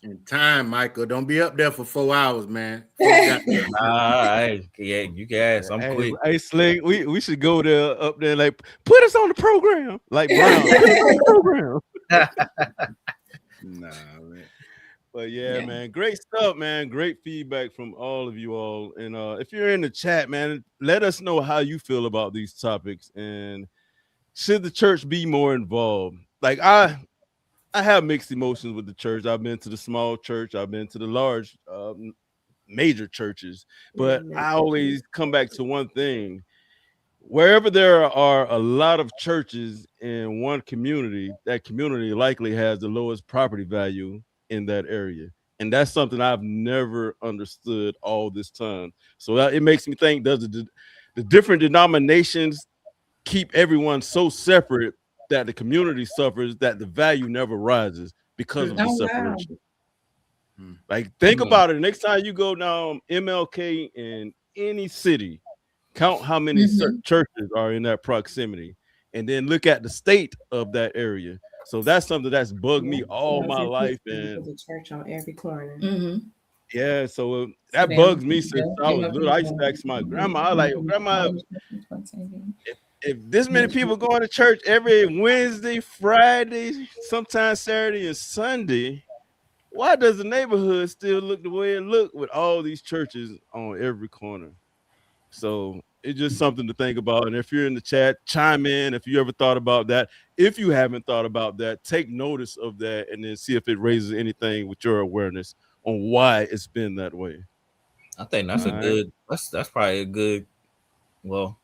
In time, Michael, don't be up there for 4 hours, man. Yeah, you can ask. I'm quick. Hey, Sling, we should go there up there, like, put us on the program, like Brown. Put us on the program. Nah, man. But yeah, man, great stuff, man. Great feedback from all of you all. And if you're in the chat, man, let us know how you feel about these topics, and should the church be more involved? Like, I have mixed emotions with the church. I've been to the small church, I've been to the large major churches, but I always come back to one thing. Wherever there are a lot of churches in one community, that community likely has the lowest property value in that area. And that's something I've never understood all this time. So it makes me think, does the different denominations keep everyone so separate that the community suffers, that the value never rises because of the separation? Wow. Like, think about it. Next time you go down MLK in any city, count how many churches are in that proximity, and then look at the state of that area. So that's something that's bugged me all my life. And there's a church on every corner. Yeah, so that bugs me since I was little. I used to ask my grandma, I like, Grandma, if this many people going to church every Wednesday, Friday, sometimes Saturday and Sunday, why does the neighborhood still look the way it look with all these churches on every corner? So it's just something to think about. And if you're in the chat, chime in if you ever thought about that. If you haven't thought about that, take notice of that and then see if it raises anything with your awareness on why it's been that way. I think that's that's probably a good, well,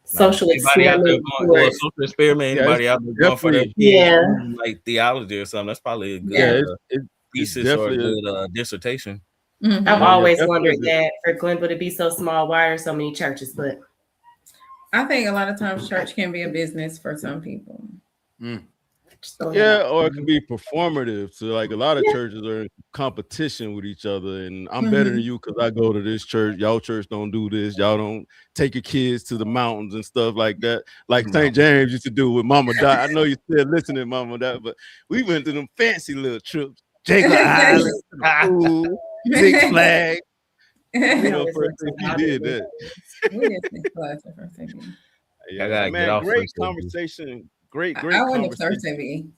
social anybody out there experiment. going social experiment, anybody out there going for that PhD, like theology or something, that's probably a good thesis or a good dissertation. Mm-hmm. I've always wondered that for Glennville to be so small, why are so many churches? But I think a lot of times church can be a business for some people. Yeah, or it can be performative. So like a lot of churches are in competition with each other, and I'm better than you because I go to this church. Y'all church don't do this. Y'all don't take your kids to the mountains and stuff like that. Like St. James used to do with Mama Dot. I know you're still listening, Mama Dot, but we went to them fancy little trips. Jacob Island, Six Flags. You know, first thing he did that. Yeah, man, great conversation. Great conversation.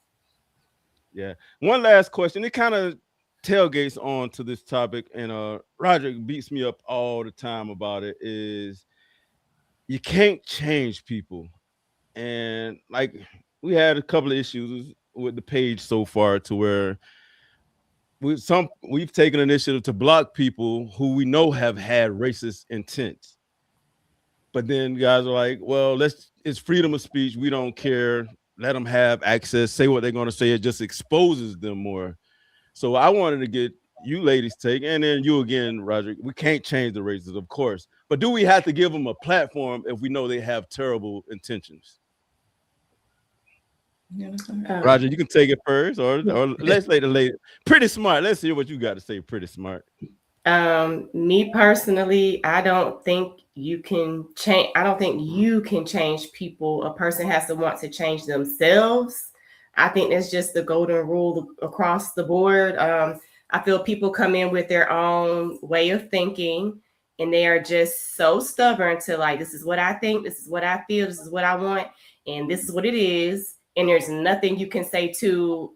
Yeah. One last question. It kind of tailgates on to this topic, and Roderick beats me up all the time about it, is you can't change people. And like we had a couple of issues with the page so far to where we've taken initiative to block people who we know have had racist intent. But then guys are like, well, it's freedom of speech. We don't care. Let them have access, say what they're going to say. It just exposes them more. So I wanted to get you ladies' take, and then you again, Roderick. We can't change the races, of course. But do we have to give them a platform if we know they have terrible intentions? Roger, you can take it first, or let's let the lady. Pretty smart. Let's hear what you got to say. Pretty smart. Me personally, I don't think you can change. I don't think you can change people. A person has to want to change themselves. I think that's just the golden rule across the board. I feel people come in with their own way of thinking, and they are just so stubborn to like, this is what I think, this is what I feel, this is what I want, and this is what it is. And there's nothing you can say to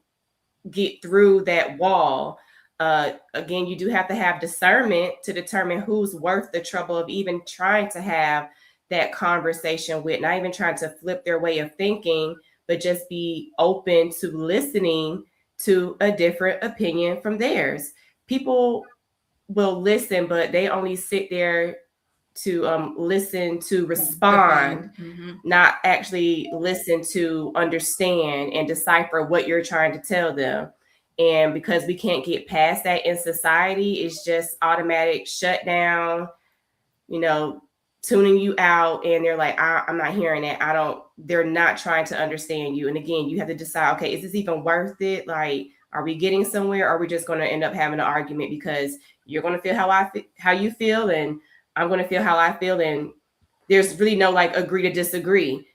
get through that wall. Again, you do have to have discernment to determine who's worth the trouble of even trying to have that conversation with, not even trying to flip their way of thinking, but just be open to listening to a different opinion from theirs. People will listen, but they only sit there to listen to respond, not actually listen to understand and decipher what you're trying to tell them. And because we can't get past that in society, it's just automatic shutdown, tuning you out. And they're like, I'm not hearing that. They're not trying to understand you. And again, you have to decide, okay, is this even worth it? Like, are we getting somewhere? Or are we just going to end up having an argument because you're going to feel how you feel, and I'm going to feel how I feel, and there's really no like agree to disagree.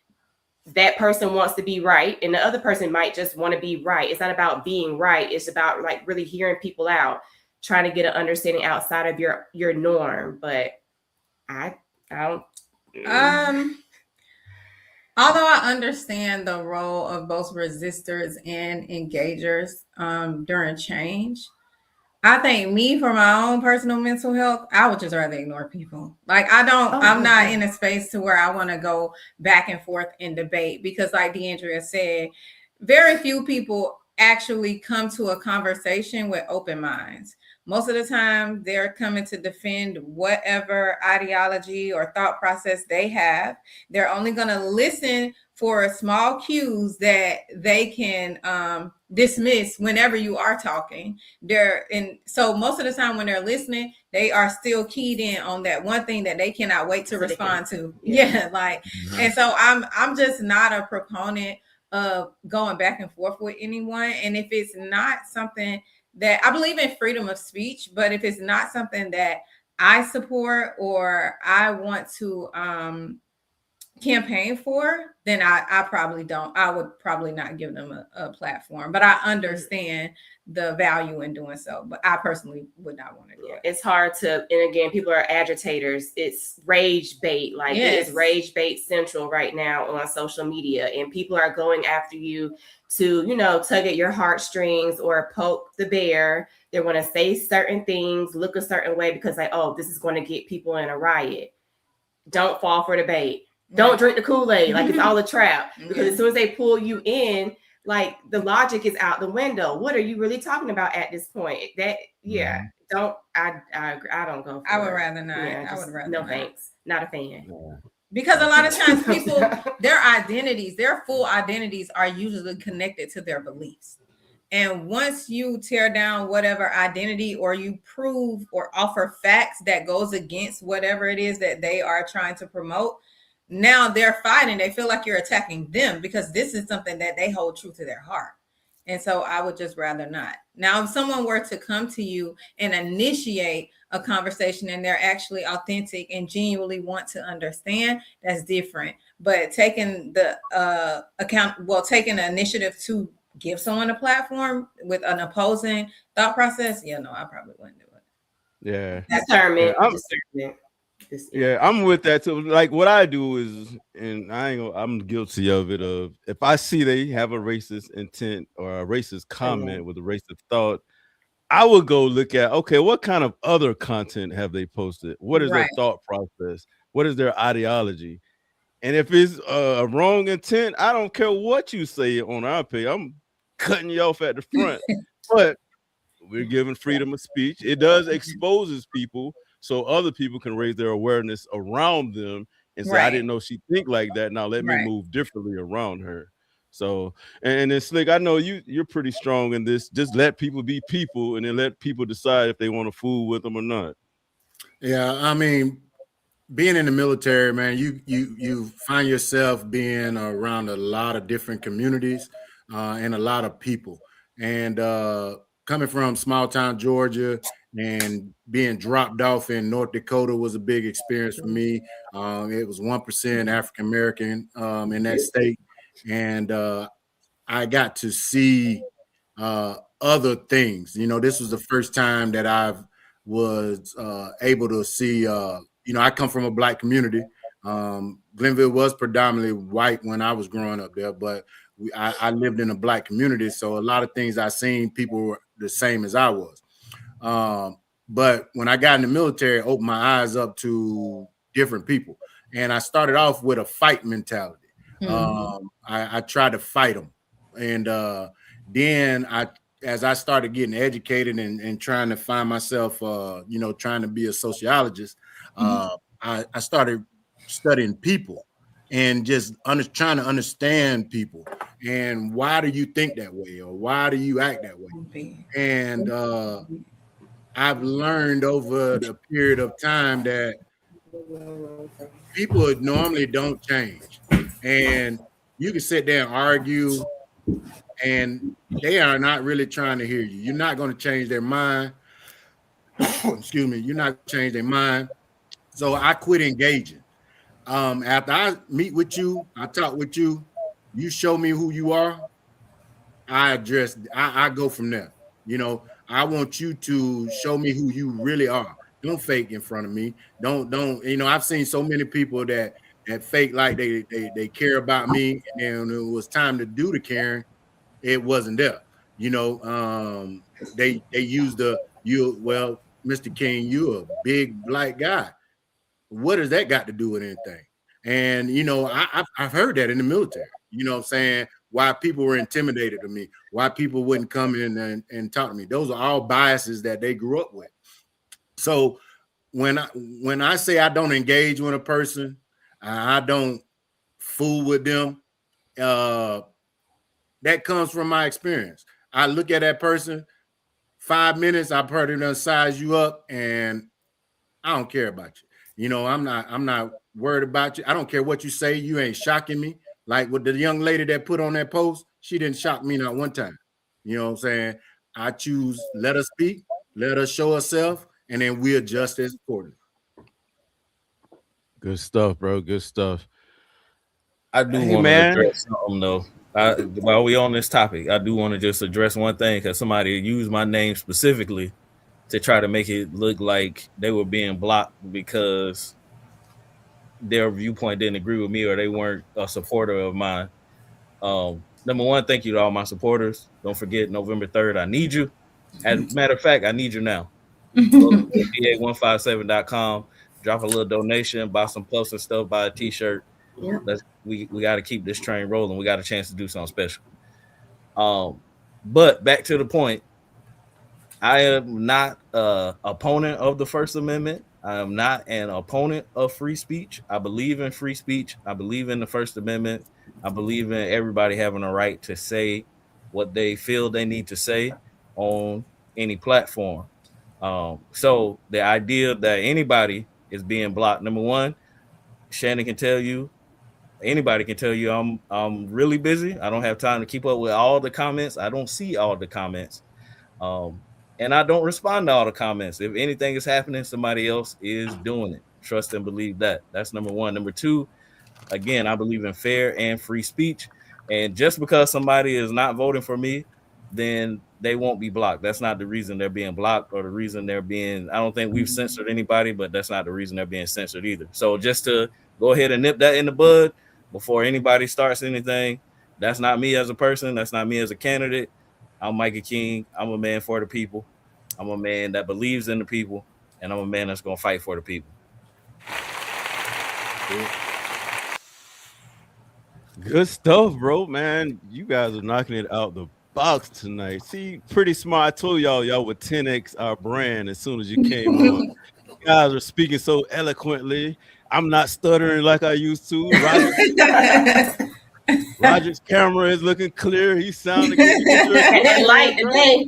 That person wants to be right, and the other person might just want to be right. It's not about being right. It's about like really hearing people out, trying to get an understanding outside of your norm. But I don't. Although I understand the role of both resistors and engagers during change, I think for my own personal mental health, I would just rather ignore people. Like I'm not in a space to where I want to go back and forth in debate, because like DeAndrea said, very few people actually come to a conversation with open minds. Most of the time they're coming to defend whatever ideology or thought process they have. They're only going to listen for small cues that they can dismiss whenever you are talking. So most of the time when they're listening, they are still keyed in on that one thing that they cannot wait to respond to. And so I'm just not a proponent of going back and forth with anyone. And if it's not something that I believe in freedom of speech, but if it's not something that I support or I want to campaign for, then I probably don't. I would probably not give them a platform. But I understand the value in doing so. But I personally would not want to do it. It's hard to, and again, people are agitators. It's rage bait. Like it is rage bait central right now on social media, and people are going after you to, tug at your heartstrings or poke the bear. They're going to say certain things, look a certain way because this is going to get people in a riot. Don't fall for the bait. Don't drink the Kool-Aid. Like it's all a trap. Because as soon as they pull you in, like the logic is out the window. What are you really talking about at this point? Don't I don't go for I would rather not. I would rather no not. Thanks. Not a fan. Because a lot of times people, their identities, their full identities are usually connected to their beliefs. And once you tear down whatever identity or you prove or offer facts that goes against whatever it is that they are trying to promote, now they're fighting. They feel like you're attacking them because this is something that they hold true to their heart. And so I would just rather not. Now, if someone were to come to you and initiate a conversation and they're actually authentic and genuinely want to understand, that's different. But taking the taking the initiative to give someone a platform with an opposing thought process, I probably wouldn't do it. Yeah. Discernment. Yeah, I'm with that too. Like what I do is, and I'm guilty of it. If I see they have a racist intent or a racist comment with a racist thought, I would go look at, okay, what kind of other content have they posted? What is their thought process? What is their ideology? And if it's a wrong intent, I don't care what you say on our page. I'm cutting you off at the front. But we're giving freedom of speech. It does exposes people so other people can raise their awareness around them and say, I didn't know she think like that. Now let me move differently around her. So, and then Slick, I know you're pretty strong in this. Just let people be people and then let people decide if they want to fool with them or not. Yeah, I mean, being in the military, man, you find yourself being around a lot of different communities and a lot of people. And coming from small town Georgia and being dropped off in North Dakota was a big experience for me. It was 1% African American in that state, and I got to see other things. This was the first time that I was able to see. I come from a Black community. Glennville was predominantly white when I was growing up there, but I lived in a Black community, so a lot of things I seen, people were the same as I was. But when I got in the military, it opened my eyes up to different people. And I started off with a fight mentality. I tried to fight them. And then as I started getting educated and trying to find myself, trying to be a sociologist, I started studying people and just trying to understand people. And why do you think that way? Or why do you act that way? And I've learned over the period of time that people normally don't change. And you can sit there and argue, and they are not really trying to hear you. You're not going to change their mind. Excuse me. You're not going to change their mind. So I quit engaging. After I meet with you, I talk with you, you show me who you are, I go from there. I want you to show me who you really are. Don't fake in front of me. Don't, I've seen so many people that fake like they care about me, and it was time to do the caring, it wasn't there. They used Mr. King, you a big Black guy. What does that got to do with anything? And I've heard that in the military. What I'm saying? Why people were intimidated of me, why people wouldn't come in and talk to me. Those are all biases that they grew up with. So when I say I don't engage with a person, I don't fool with them, that comes from my experience. I look at that person, 5 minutes, I've heard them size you up, and I don't care about you. I'm not worried about you. I don't care what you say. You ain't shocking me. Like with the young lady that put on that post, she didn't shock me not one time. You know what I'm saying? I choose, let her speak, let her show herself, and then we adjust as accordingly. Good stuff, bro. Good stuff. I do Hey, want to man. address something though. While we on this topic, I do want to just address one thing because somebody used my name specifically to try to make it look like they were being blocked because their viewpoint didn't agree with me or they weren't a supporter of mine. Number one, thank you to all my supporters. Don't forget November 3rd, I need you. As a matter of fact, I need you now. Go to da157.com, drop a little donation, buy some posts and stuff, buy a t-shirt. Yep. We got to keep this train rolling. We got a chance to do something special. But back to the point, I am not an opponent of the First Amendment. I am not an opponent of free speech. I believe in free speech. I believe in the First Amendment. I believe in everybody having a right to say what they feel they need to say on any platform. So the idea that anybody is being blocked, number one, Shannon can tell you, anybody can tell you I'm really busy. I don't have time to keep up with all the comments. I don't see all the comments. And I don't respond to all the comments. If anything is happening, somebody else is doing it. Trust and believe that. That's number one. Number two, again, I believe in fair and free speech. And just because somebody is not voting for me, then they won't be blocked. That's not the reason they're being blocked or the reason they're being, I don't think we've censored anybody, but that's not the reason they're being censored either. So just to go ahead and nip that in the bud before anybody starts anything, that's not me as a person. That's not me as a candidate. I'm Micah King. I'm a man for the people. I'm a man that believes in the people, and I'm a man that's going to fight for the people. Good stuff, bro, man. You guys are knocking it out the box tonight. See, pretty smart. I told y'all would 10x our brand as soon as you came on. You guys are speaking so eloquently. I'm not stuttering like I used to. Roger's camera is looking clear. He's sounding good. That light today.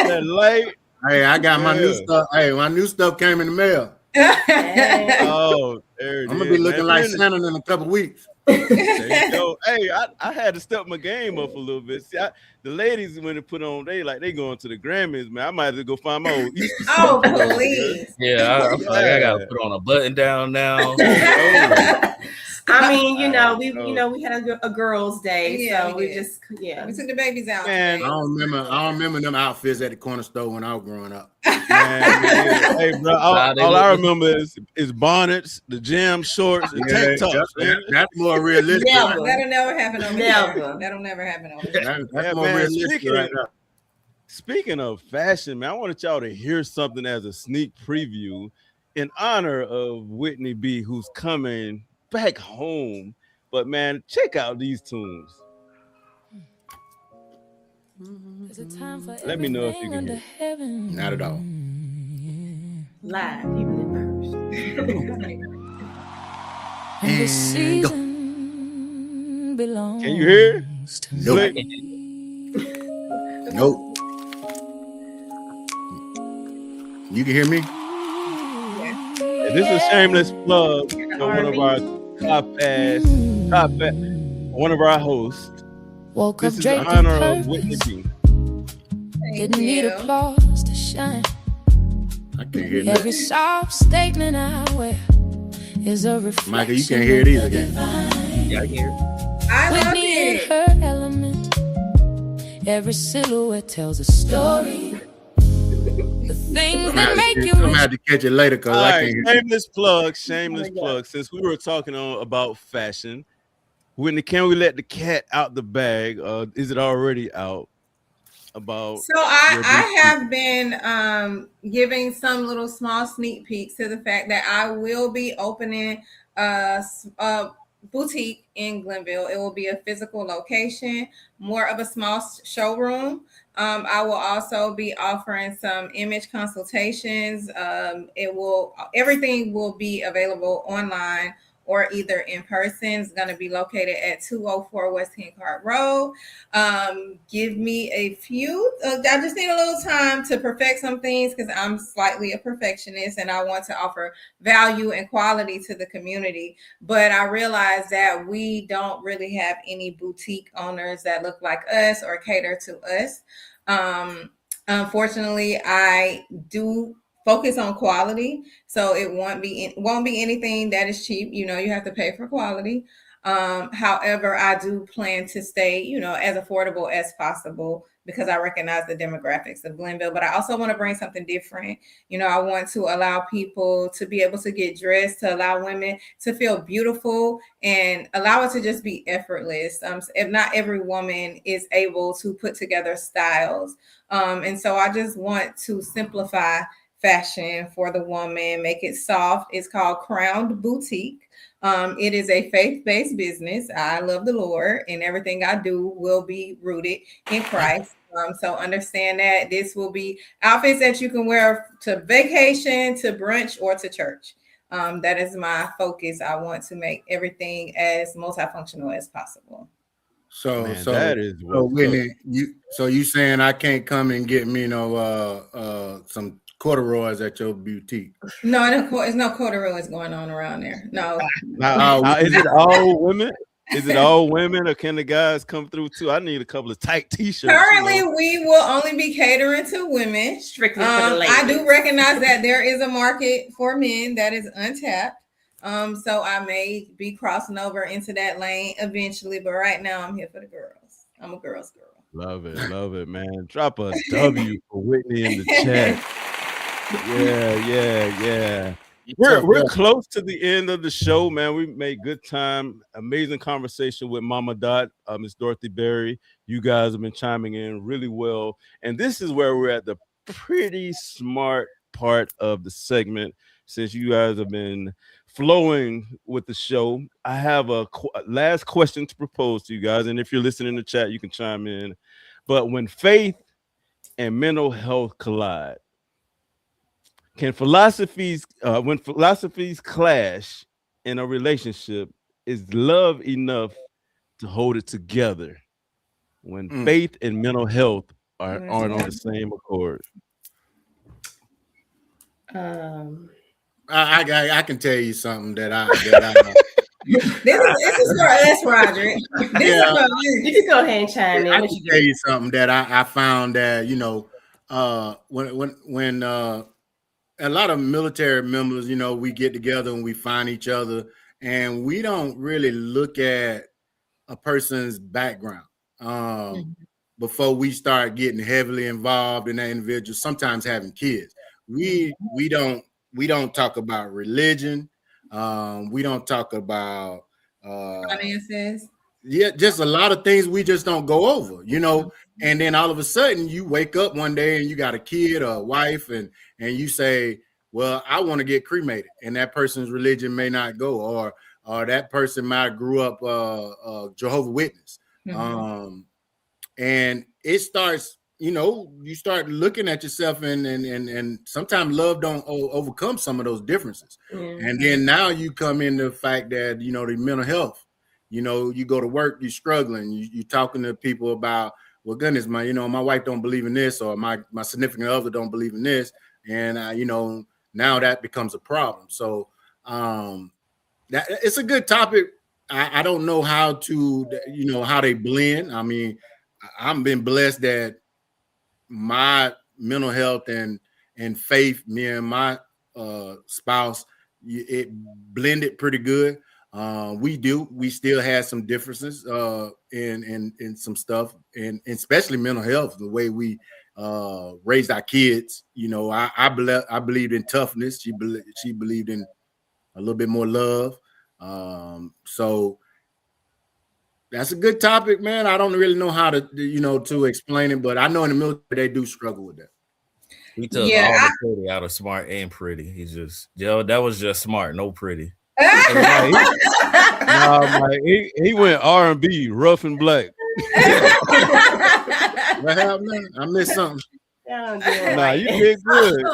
That light. Hey, I got my new stuff. Hey, my new stuff came in the mail. Oh, there it I'm gonna is, be looking man. like Santa in a couple weeks. There you go. Hey, I had to step my game up a little bit. See, the ladies when they put on, they going to the Grammys, man. I might have to go find my old Easter. Oh, please. Yeah, I got to put on a button down now. I mean, we had a girls' day, Yeah, so we we did. just We took the babies out. Man, I don't remember them outfits at the corner store when I was growing up. Man, hey, bro, all I remember is bonnets, the jam shorts, and tank tops. That's more realistic. That'll never happen over here. That'll never happen over here. That's more realistic right now. Speaking of fashion, man, I wanted y'all to hear something as a sneak preview in honor of Whitney B, who's coming back home. But man, check out these tunes. Let me know if you can hear. Not at all. live, even in verse. And the season belongs. Can you hear? Nope. Nope. You can hear me? Yeah, this is a shameless plug for one of our one of our hosts. Woke This up is in draped honor in of Whitney B. Didn't need applause to shine. I can't hear Every nothing. soft statement I wear is a reflection. Michael, you can't hear it either, again. Yeah, I can hear it. I love Whitney in it. her element. Every silhouette tells a story. The things that make you I'm gonna have to catch it later because All I right, can't hear. shameless plug. Since we were talking about fashion, Whitney, can we let the cat out the bag? Is it already out? About So I have been giving some little small sneak peeks to the fact that I will be opening a boutique in Glennville. It will be a physical location, more of a small showroom. I will also be offering some image consultations. Everything will be available online or either in person. It's going to be located at 204 West Hincart Road. Give me a few. I just need a little time to perfect some things because I'm slightly a perfectionist and I want to offer value and quality to the community. But I realize that we don't really have any boutique owners that look like us or cater to us. Unfortunately, I do focus on quality, so it won't be anything that is cheap. You know, you have to pay for quality. However, I do plan to stay, as affordable as possible because I recognize the demographics of Glennville, but I also want to bring something different. I want to allow people to be able to get dressed, to allow women to feel beautiful and allow it to just be effortless. If not every woman is able to put together styles. And so I just want to simplify fashion for the woman, make it soft. It's called Crowned Boutique. It is a faith-based business. I love the Lord, and everything I do will be rooted in Christ. So understand that this will be outfits that you can wear to vacation, to brunch, or to church. That is my focus. I want to make everything as multifunctional as possible. So, Man, that is Whitney, you saying I can't come and get me some corduroys at your boutique? No, it's no corduroys going on around there. No. Now, is it all women? Is it all women, or can the guys come through too? I need a couple of tight t-shirts. Currently, we will only be catering to women. Strictly for the ladies. I do recognize that there is a market for men that is untapped. So I may be crossing over into that lane eventually, but right now I'm here for the girls. I'm a girl's girl. Love it, man. Drop a W for Whitney in the chat. Yeah. We're close to the end of the show, man. We made good time. Amazing conversation with Mama Dot, Miss Dorothy Berry. You guys have been chiming in really well. And this is where we're at the pretty smart part of the segment. Since you guys have been flowing with the show, I have a last question to propose to you guys. And if you're listening in the chat, you can chime in. But when faith and mental health collide, when philosophies clash in a relationship, is love enough to hold it together when faith and mental health aren't on the same accord? I can tell you something that I This is for us, Roderick. You can go ahead and chime in. I can tell you something that I found that when a lot of military members, we get together and we find each other, and we don't really look at a person's background before we start getting heavily involved in that individual. Sometimes having kids, we don't talk about religion. We don't talk about finances. Yeah, just a lot of things we just don't go over, And then all of a sudden you wake up one day and you got a kid or a wife, and you say, well, I want to get cremated, and that person's religion may not go, or that person might have grew up Jehovah's Witness. And it starts, you start looking at yourself, and sometimes love don't overcome some of those differences. And then now you come in the fact that, the mental health, you go to work, you're struggling, you're talking to people about, well, goodness, my wife don't believe in this, or my significant other don't believe in this. And, now that becomes a problem. So that it's a good topic. I don't know how to, how they blend. I mean, I've been blessed that my mental health and faith, me and my spouse, it blended pretty good. We still have some differences in some stuff, and especially mental health, the way we raised our kids. I believed in toughness. She believed in a little bit more love. So that's a good topic, man. I don't really know how to, to explain it, but I know in the military they do struggle with that. He took all the pretty out of smart and pretty. He's just, that was just smart, no pretty. He went R&B, rough and black. What happened? I missed something. You did good.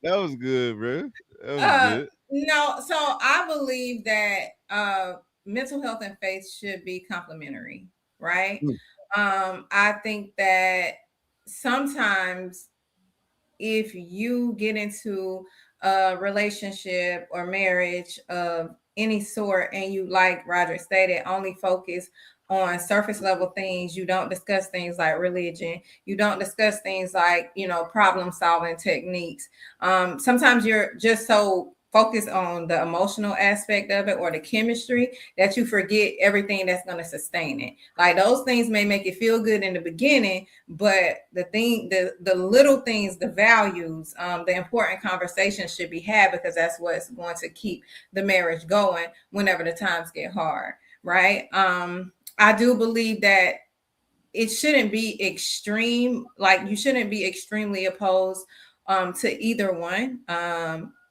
That was good, bro. That was good. No, so I believe that mental health and faith should be complementary, right? I think that sometimes if you get into a relationship or marriage of any sort, and you, like Roderick stated, only focus on surface level things, you don't discuss things like religion, you don't discuss things like, problem solving techniques. Sometimes you're just so focus on the emotional aspect of it or the chemistry, that you forget everything that's going to sustain it. Like those things may make it feel good in the beginning, but the little things, the values, the important conversations should be had, because that's what's going to keep the marriage going whenever the times get hard, right? I do believe that it shouldn't be extreme. Like you shouldn't be extremely opposed to either one,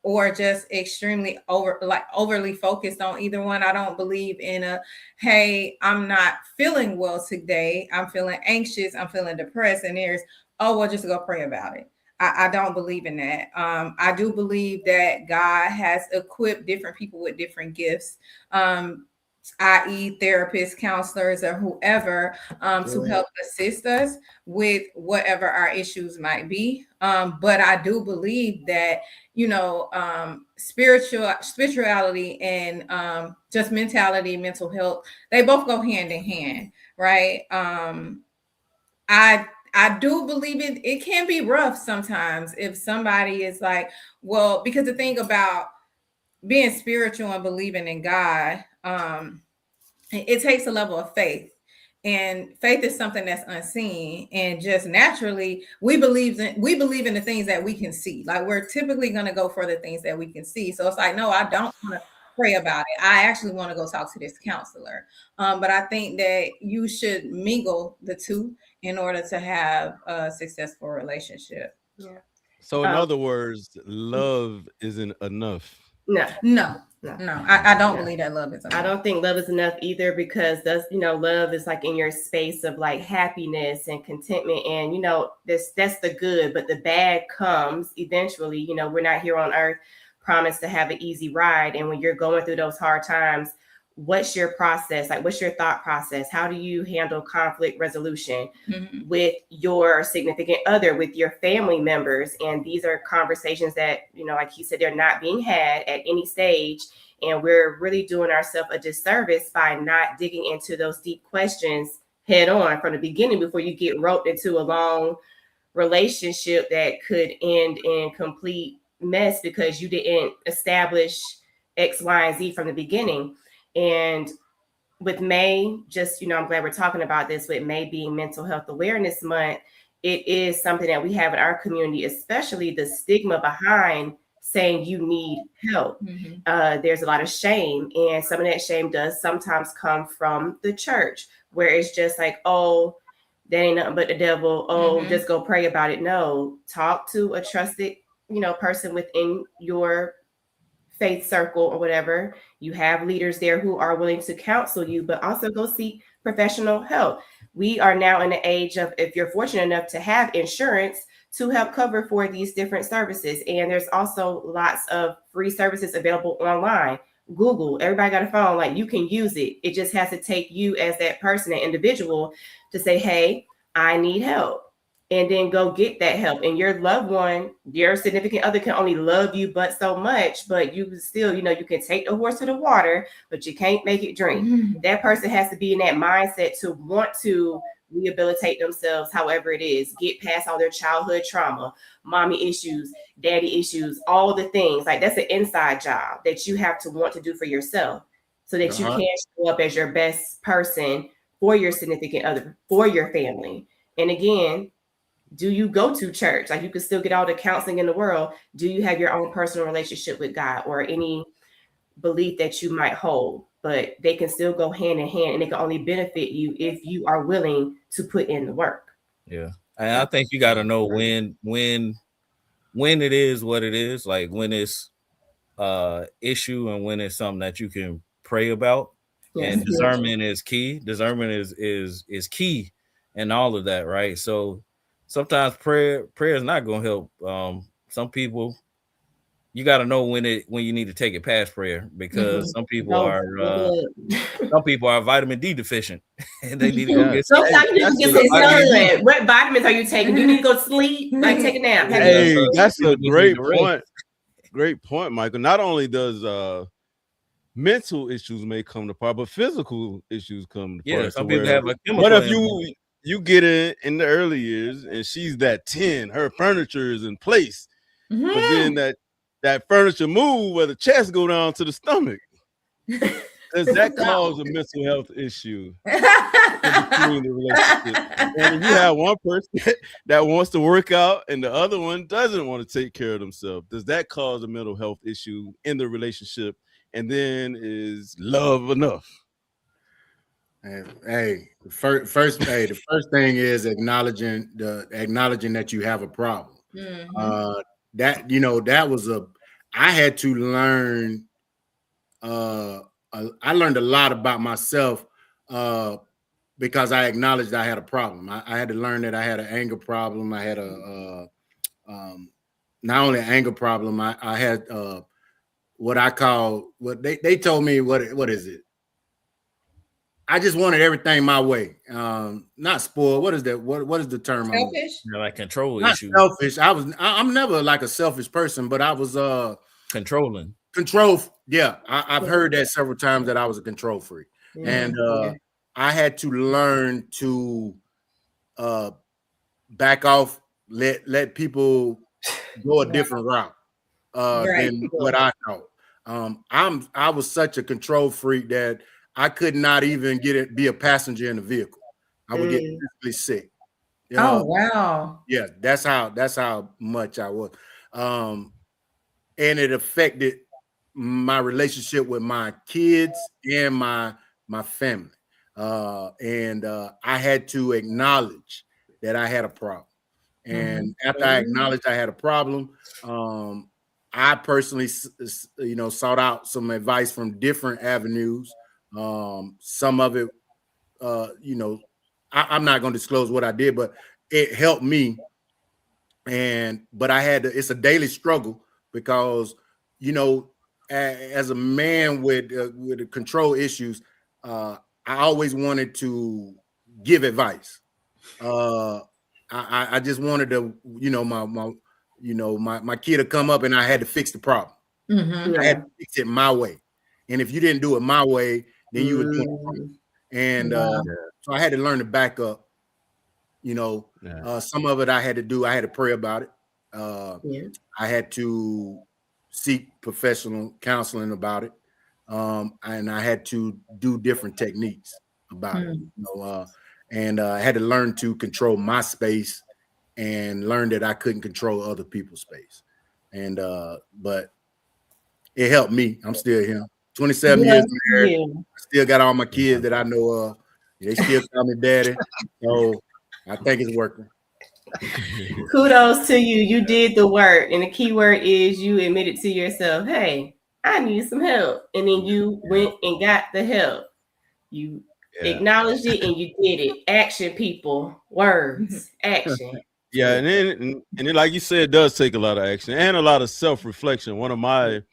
or just extremely overly focused on either one. I don't believe in hey, I'm not feeling well today, I'm feeling anxious, I'm feeling depressed, and there's, oh, well, just go pray about it. I don't believe in that. I do believe that God has equipped different people with different gifts, i.e. therapists, counselors, or whoever, to help assist us with whatever our issues might be. But I do believe that, spirituality and just mentality, mental health, they both go hand in hand, right? I do believe it can be rough sometimes if somebody is like, well, because the thing about being spiritual and believing in God, it takes a level of faith, and faith is something that's unseen, and just naturally we believe in the things that we can see. Like we're typically going to go for the things that we can see. So it's like, no, I don't want to pray about it. I actually want to go talk to this counselor. But I think that you should mingle the two in order to have a successful relationship. Yeah. So in other words, love isn't enough. No. I don't believe that love is enough. I don't think love is enough either, because love is like in your space of like happiness and contentment, and that's the good, but the bad comes eventually. We're not here on earth promised to have an easy ride, and when you're going through those hard times, what's your process? Like, what's your thought process? How do you handle conflict resolution with your significant other, with your family members? And these are conversations that, like he said, they're not being had at any stage. And we're really doing ourselves a disservice by not digging into those deep questions head on from the beginning before you get roped into a long relationship that could end in complete mess because you didn't establish X, Y, and Z from the beginning. And with May, just, I'm glad we're talking about this, with May being Mental Health Awareness Month, it is something that we have in our community, especially the stigma behind saying you need help. There's a lot of shame, and some of that shame does sometimes come from the church, where it's just like, oh, that ain't nothing but the devil. Oh, just go pray about it. No, talk to a trusted, person within your faith circle or whatever. You have leaders there who are willing to counsel you, but also go seek professional help. We are now in the age of, if you're fortunate enough to have insurance, to help cover for these different services. And there's also lots of free services available online. Google, everybody got a phone, like you can use it. It just has to take you as that person, an individual, to say, hey, I need help. And then go get that help. And your loved one, your significant other, can only love you but so much, but you still, you can take the horse to the water, but you can't make it drink. That person has to be in that mindset to want to rehabilitate themselves, however it is, get past all their childhood trauma, mommy issues, daddy issues, all the things. Like, that's an inside job that you have to want to do for yourself so that you can show up as your best person for your significant other, for your family. And again, do you go to church? Like, you can still get all the counseling in the world. Do you have your own personal relationship with God or any belief that you might hold? But they can still go hand in hand, and they can only benefit you if you are willing to put in the work. Yeah. And I think you got to know when it is what it is, like when it's issue and when it's something that you can pray about. Yes. And discernment is key. Discernment is key in all of that, right? So sometimes prayer is not going to help. Some people, you got to know when you need to take it past prayer, because some people are vitamin D deficient and they need to go get sometimes you need to get sun. What vitamins are you taking? You need to go sleep, like take a nap. Hey, that's a great point. Great point, Michael. Not only does mental issues may come to part, but physical issues come to part. Yeah, some people have a chemical. What if you get in the early years and she's that 10, her furniture is in place, but then that that furniture move where the chest go down to the stomach. Does that cause a mental health issue in between the relationship? And you have one person that wants to work out and the other one doesn't want to take care of themselves. Does that cause a mental health issue in the relationship? And then is love enough? Hey, the first thing is acknowledging that you have a problem. Mhm. That was I had to learn. I learned a lot about myself because I acknowledged I had a problem. I had to learn that I had an anger problem. I had not only an anger problem. I had what I call what they told me what is it? I just wanted everything my way. Not spoiled. What is that? What is the term? Selfish? Like control Not issues. selfish. I'm never like a selfish person, but I was Controlling. Control. Yeah, I've heard that several times that I was a control freak, and I had to learn to back off, let people go a different route than what I know. I was such a control freak that I could not even be a passenger in the vehicle. I would get physically sick. Oh wow! Yeah, that's how much I was, and it affected my relationship with my kids and my family. And I had to acknowledge that I had a problem. And after I acknowledged I had a problem, I personally, sought out some advice from different avenues. Some of it, I'm not going to disclose what I did, but it helped me. But I had to, it's a daily struggle because, as a man with control issues, I always wanted to give advice. I just wanted to, my kid to come up and I had to fix the problem. I had to fix it my way. And if you didn't do it my way, then you were doing it wrong. And so I had to learn to back up. Some of it I had to pray about it. I had to seek professional counseling about it. And I had to do different techniques about it. And I had to learn to control my space and learn that I couldn't control other people's space. And but it helped me. I'm still here. 27 years married. I still got all my kids that I know of. They still call me daddy. So I think it's working. Kudos to you. You did the work. And the key word is you admitted to yourself, hey, I need some help. And then you went and got the help. You acknowledged it and you did it. Action, people. Words. Action. Yeah, and then like you said, it does take a lot of action and a lot of self-reflection. One of my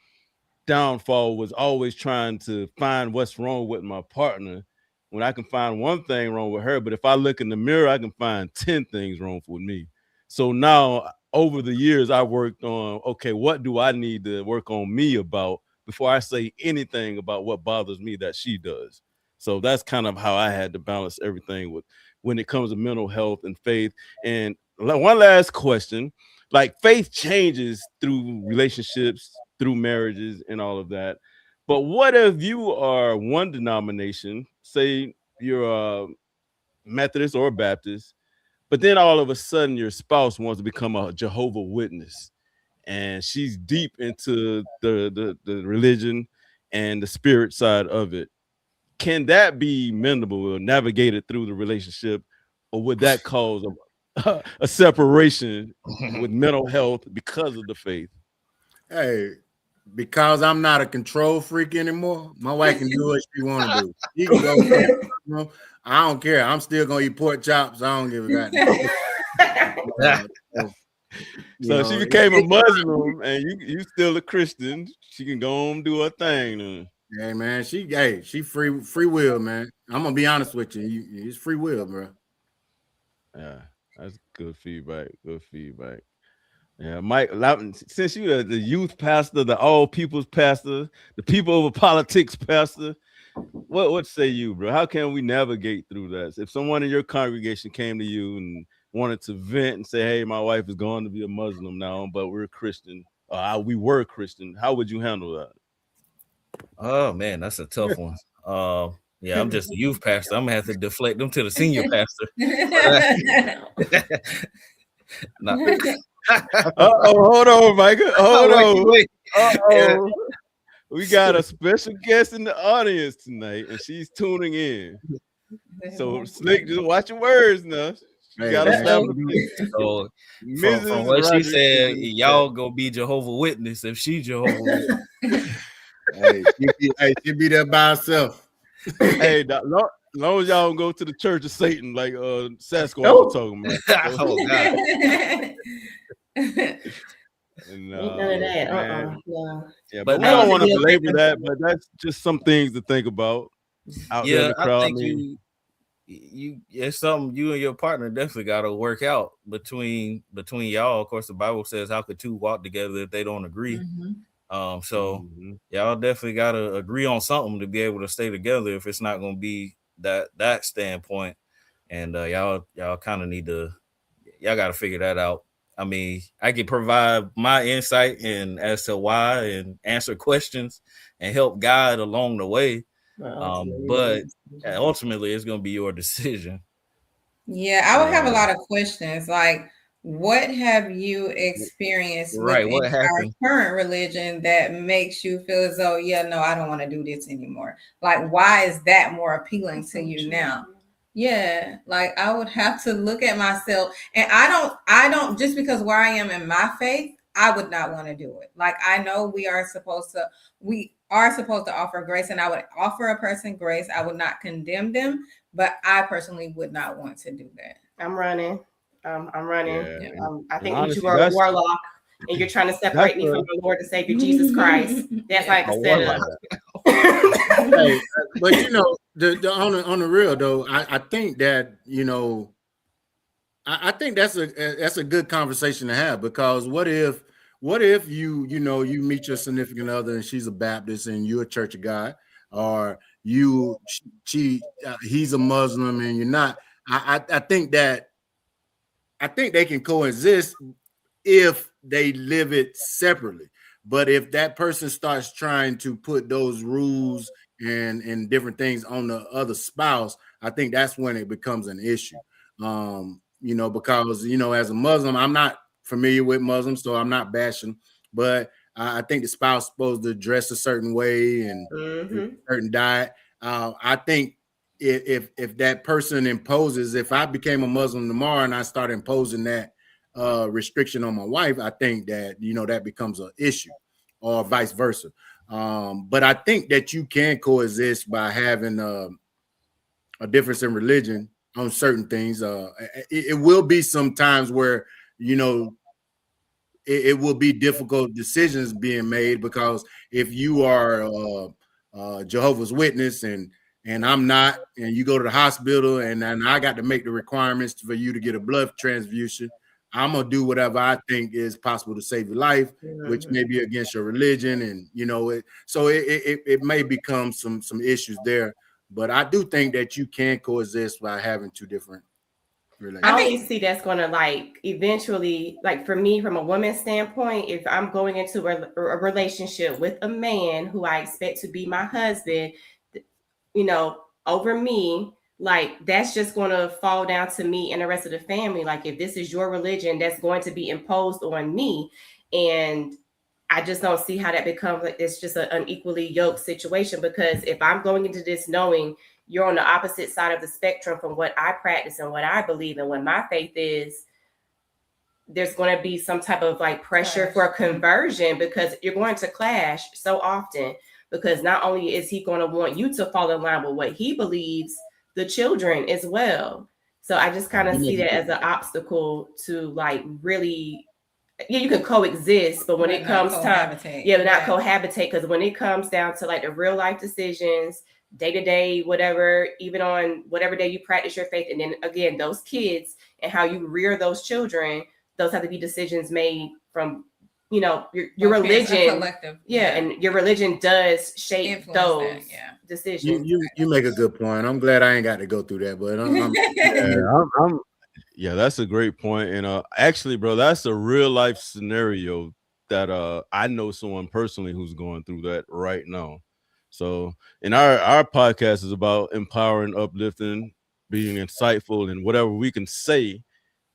downfall was always trying to find what's wrong with my partner when I can find one thing wrong with her, but if I look in the mirror, I can find 10 things wrong with me. So now over the years, I worked on, okay, what do I need to work on me about before I say anything about what bothers me that she does? So that's kind of how I had to balance everything with when it comes to mental health and faith. And one last question, like faith changes through relationships, through marriages and all of that. But what if you are one denomination, say you're a Methodist or a Baptist, but then all of a sudden your spouse wants to become a Jehovah Witness and she's deep into the religion and the spirit side of it. Can that be mendable or navigated through the relationship, or would that cause a separation with mental health because of the faith? Hey, because I'm not a control freak anymore, my wife can do what she want to do. She can go, I don't care. I'm still gonna eat pork chops. I don't give a goddamn. So she became a Muslim, and you still a Christian. She can go on and do her thing. Hey man, she free will, man. I'm gonna be honest with you. It's free will, bro. Yeah, that's good feedback. Good feedback. Yeah, Mike, since you're the youth pastor, the all people's pastor, the people over politics pastor, what say you, bro? How can we navigate through that? If someone in your congregation came to you and wanted to vent and say, hey, my wife is going to be a Muslim now, but we're a Christian, we were Christian, how would you handle that? Oh man, that's a tough one. Yeah, I'm just a youth pastor. I'm gonna have to deflect them to the senior pastor. Nah. Hold on, Micah. Hold on. Wait. We got a special guest in the audience tonight, and she's tuning in. So Slick, just watch your words now. You gotta stop it. So from what she said, y'all gonna be Jehovah Witness if she Jehovah Witness. Hey, she be there by herself. Hey, long as y'all don't go to the Church of Satan like Sasquatch was talking about. Oh God. None of that. No. Yeah, but we don't want to belabor that. But that's just some things to think about out there in the crowd. I think it's something you and your partner definitely got to work out between y'all. Of course, the Bible says, "How could two walk together if they don't agree?" So y'all definitely got to agree on something to be able to stay together. If it's not going to be that standpoint, and y'all kind of need to, y'all got to figure that out. I mean, I can provide my insight and as to why and answer questions and help guide along the way. But ultimately, it's going to be your decision. Yeah, I would have a lot of questions. Like, what have you experienced what our happened? current religion that makes you feel as though, yeah, no, I don't want to do this anymore? Like, why is that more appealing to you now? Yeah, like I would have to look at myself, and I don't just because where I am in my faith, I would not want to do it. Like, I know we are supposed to offer grace, and I would offer a person grace. I would not condemn them, but I personally would not want to do that. I'm running. Yeah. I think that you are a warlock and you're trying to separate me from the Lord and Savior Jesus Christ. That's like a setup. Hey, but you know, on the real though, I think that, you know, I think that's a good conversation to have, because what if you meet your significant other and she's a Baptist and you're a Church of God, or he's a Muslim and you're not. I think they can coexist if they live it separately. But if that person starts trying to put those rules and different things on the other spouse, I think that's when it becomes an issue. Because, as a Muslim, I'm not familiar with Muslims, so I'm not bashing, but I think the spouse is supposed to dress a certain way and a certain diet. I think if that person imposes, if I became a Muslim tomorrow and I start imposing that restriction on my wife, I think that, that becomes an issue, or vice versa. But I think that you can coexist by having a difference in religion on certain things. It will be some times where, it will be difficult decisions being made, because if you are Jehovah's Witness and I'm not, and you go to the hospital and I got to make the requirements for you to get a blood transfusion, I'm gonna do whatever I think is possible to save your life, which may be against your religion, and it may become some issues there. But I do think that you can coexist by having two different relations. I only see that's gonna eventually, for me, from a woman's standpoint, if I'm going into a relationship with a man who I expect to be my husband, over me, that's just going to fall down to me and the rest of the family. If this is your religion, that's going to be imposed on me. And I just don't see how that becomes it's just an unequally yoked situation, because if I'm going into this knowing you're on the opposite side of the spectrum from what I practice and what I believe and what my faith is, there's going to be some type of pressure for conversion, because you're going to clash so often, because not only is he going to want you to fall in line with what he believes, the children as well. So I just kind of see that as an obstacle to really, you can coexist, but when it comes time, not cohabitate, because when it comes down to the real life decisions, day to day, whatever, even on whatever day you practice your faith, and then again, those kids and how you rear those children, those have to be decisions made from your religion, and your religion does shape those decisions. You make a good point. I'm glad I ain't got to go through that, but that's a great point. And actually, bro, that's a real life scenario that I know someone personally who's going through that right now. So, and our podcast is about empowering, uplifting, being insightful, and whatever we can say,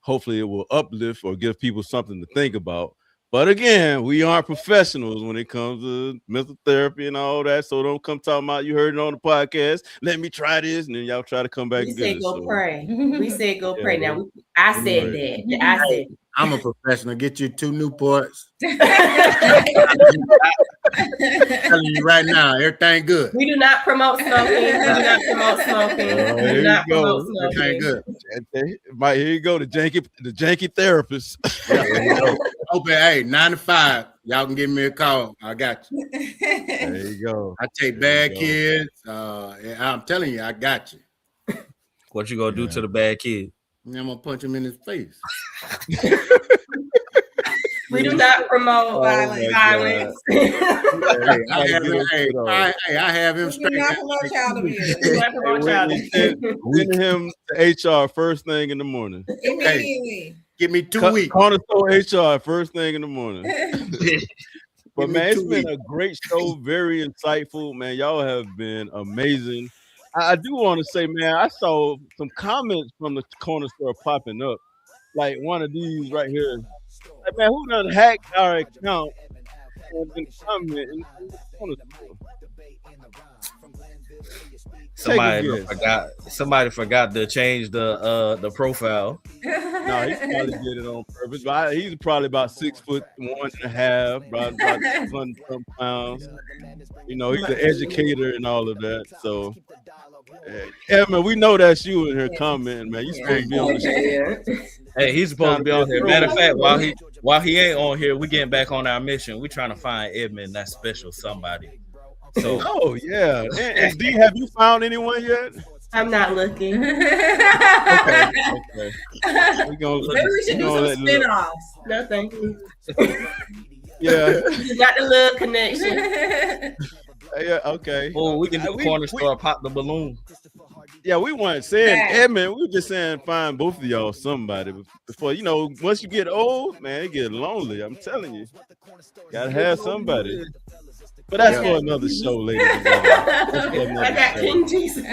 hopefully it will uplift or give people something to think about. But again, we aren't professionals when it comes to mental therapy and all that. So don't come talking about you heard it on the podcast. Let me try this, and then y'all try to come back We and said get it. go So, pray. We said go Yeah, pray. Now I said that. I said I'm a professional. Get you 2 Newports. I'm telling you right now, everything good. we do not promote smoking. We do not promote smoking. We here do you not go. promote Everything smoking. good. Mike, here you go, the janky therapist. Open, hey, 9 to 5. Y'all can give me a call. I got you. There you go. I take bad kids. I'm telling you, I got you. What you gonna do to the bad kid? I'm gonna punch him in his face. We do not promote violence. I have him straight. not promote child abuse. We do not promote child abuse. Send him to HR first thing in the morning. Immediately. Give me 2 weeks. Corner Store HR first thing in the morning. But man, it's been a great show, very insightful. Man, y'all have been amazing. I do want to say, man, I saw some comments from the Corner Store popping up. Like one of these right here. Like, man, who done hacked our account and been commenting in the Corner Store? Somebody forgot to change the profile. No, he probably did it on purpose. But he's probably about 6'1.5", about 200 pounds. You know, he's an educator and all of that. So, Edmund, we know that's you in here commenting, man. You supposed to be on the show. Hey, he's supposed to be on here. Matter of fact, while he ain't on here, we getting back on our mission. We trying to find Edmund, that special somebody. So, oh yeah. And D, have you found anyone yet? I'm not looking. Okay. Maybe we should do some spin-offs. No, thank you. Yeah. You got the little connection. Yeah, okay. Oh, we can do the Corner Store, pop the balloon. Yeah, we weren't saying Edmund, we were just saying find both of y'all somebody before, you know, once you get old, man, it get lonely. I'm telling you. Gotta have somebody. But that's for another show, ladies and gentlemen. I got King Jesus.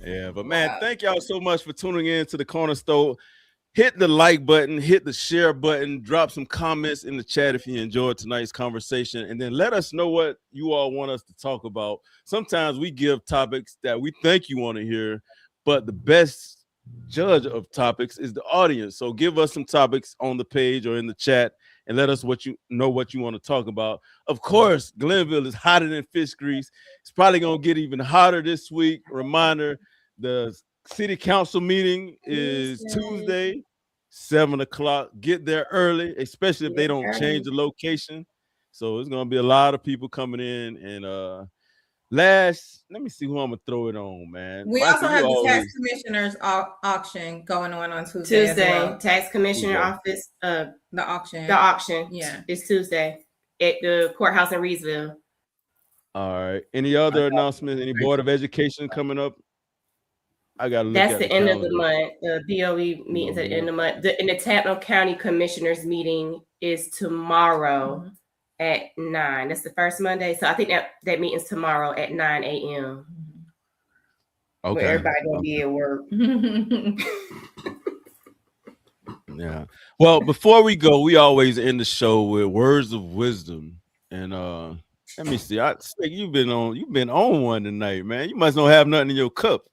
Yeah, but man, thank y'all so much for tuning in to the Corner Store. Hit the like button, hit the share button, drop some comments in the chat if you enjoyed tonight's conversation, and then let us know what you all want us to talk about. Sometimes we give topics that we think you want to hear, but the best judge of topics is the audience. So give us some topics on the page or in the chat and let us what you want to talk about. Of course, Glennville is hotter than fish grease. It's probably going to get even hotter this week. Reminder, the city council meeting is Tuesday, 7 o'clock. Get there early, especially if they don't change the location. So it's going to be a lot of people coming in. And let me see who I'm going to throw it on, man. We also have the tax commissioner's auction going on Tuesday. Tax commissioner office. The auction. Yeah. It's Tuesday at the courthouse in Reedsville. All right. Any other announcements? Any Board of Education coming up? I got to look That's at the end of the month. The BOE meetings at the end of the month. And the Tappan County Commissioners meeting is tomorrow at 9. That's the first Monday. So I think that meeting's tomorrow at 9 a.m. Okay. Where everybody gonna be at work. Yeah. Well, before we go, we always end the show with words of wisdom. And let me see. I think you've been on one tonight, man. You must not have nothing in your cup.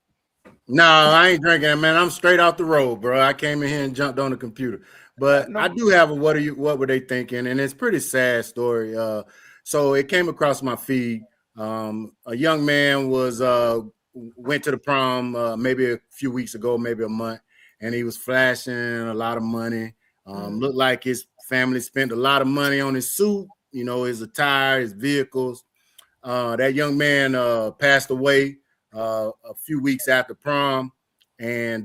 No, I ain't drinking, man. I'm straight off the road, bro. I came in here and jumped on the computer. But I do have a what were they thinking? And it's a pretty sad story. So it came across my feed. A young man went to the prom maybe a few weeks ago, maybe a month, and he was flashing a lot of money. Looked like his family spent a lot of money on his suit, you know, his attire, his vehicles. That young man passed away a few weeks after prom, and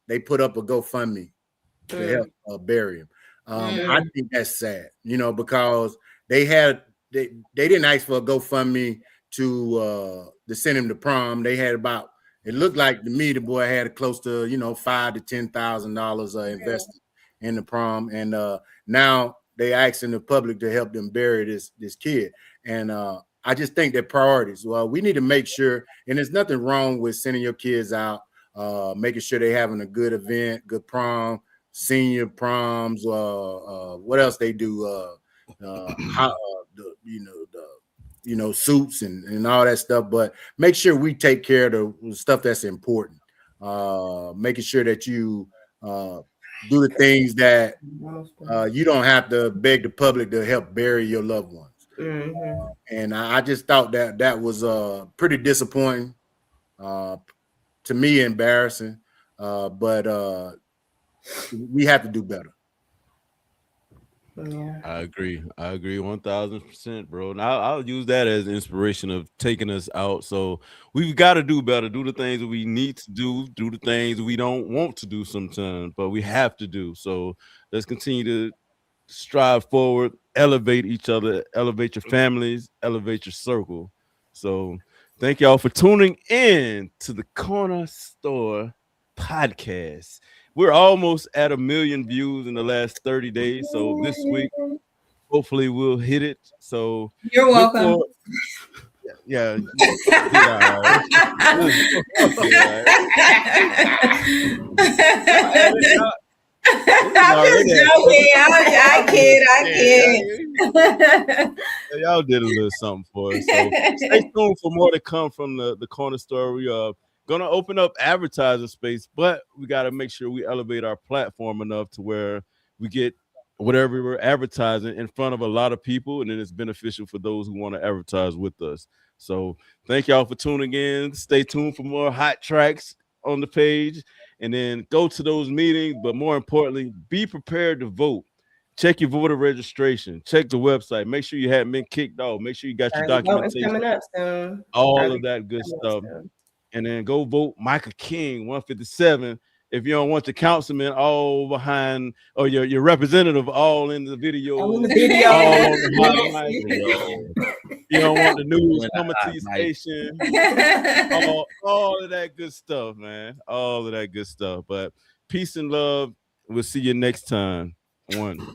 they put up a GoFundMe to help bury him. I think that's sad, you know, because they didn't ask for a GoFundMe to send him to prom. They had it looked like to me the boy had close to $5,000 to $10,000 invested in the prom, and now they asking the public to help them bury this kid. And I just think that priorities. Well, we need to make sure, and there's nothing wrong with sending your kids out, making sure they're having a good event, good prom, senior proms, what else they do, suits and all that stuff. But make sure we take care of the stuff that's important. Making sure that you do the things that you don't have to beg the public to help bury your loved ones. Mm-hmm. And I just thought that was pretty disappointing, to me, embarrassing. But we have to do better. Yeah, I agree 1000%, bro. And I'll use that as inspiration of taking us out. So we've got to do better, do the things that we need to do the things we don't want to do sometimes, but we have to do. So let's continue to strive forward, elevate each other, elevate your families, elevate your circle. So thank y'all for tuning in to the Corner Store podcast. We're almost at 1 million views in the last 30 days. So this week, hopefully we'll hit it. So You're welcome. Yeah. I'm just joking. I kid. Y'all did a little something for us. So stay tuned for more to come from the Corner Store. We are gonna open up advertising space, but we got to make sure we elevate our platform enough to where we get whatever we're advertising in front of a lot of people, and then it's beneficial for those who want to advertise with us. So thank y'all for tuning in. Stay tuned for more hot tracks on the page, and then go to those meetings. But more importantly, be prepared to vote. Check your voter registration. Check the website. Make sure you haven't been kicked off. Make sure you got your documentation. coming up soon. All of that good stuff. And then go vote Micah King 157. If you don't want your councilman all behind, or your representative all in the video, all on the highlight. You don't want the news coming to your station. All of that good stuff, man. All of that good stuff. But peace and love. We'll see you next time. One.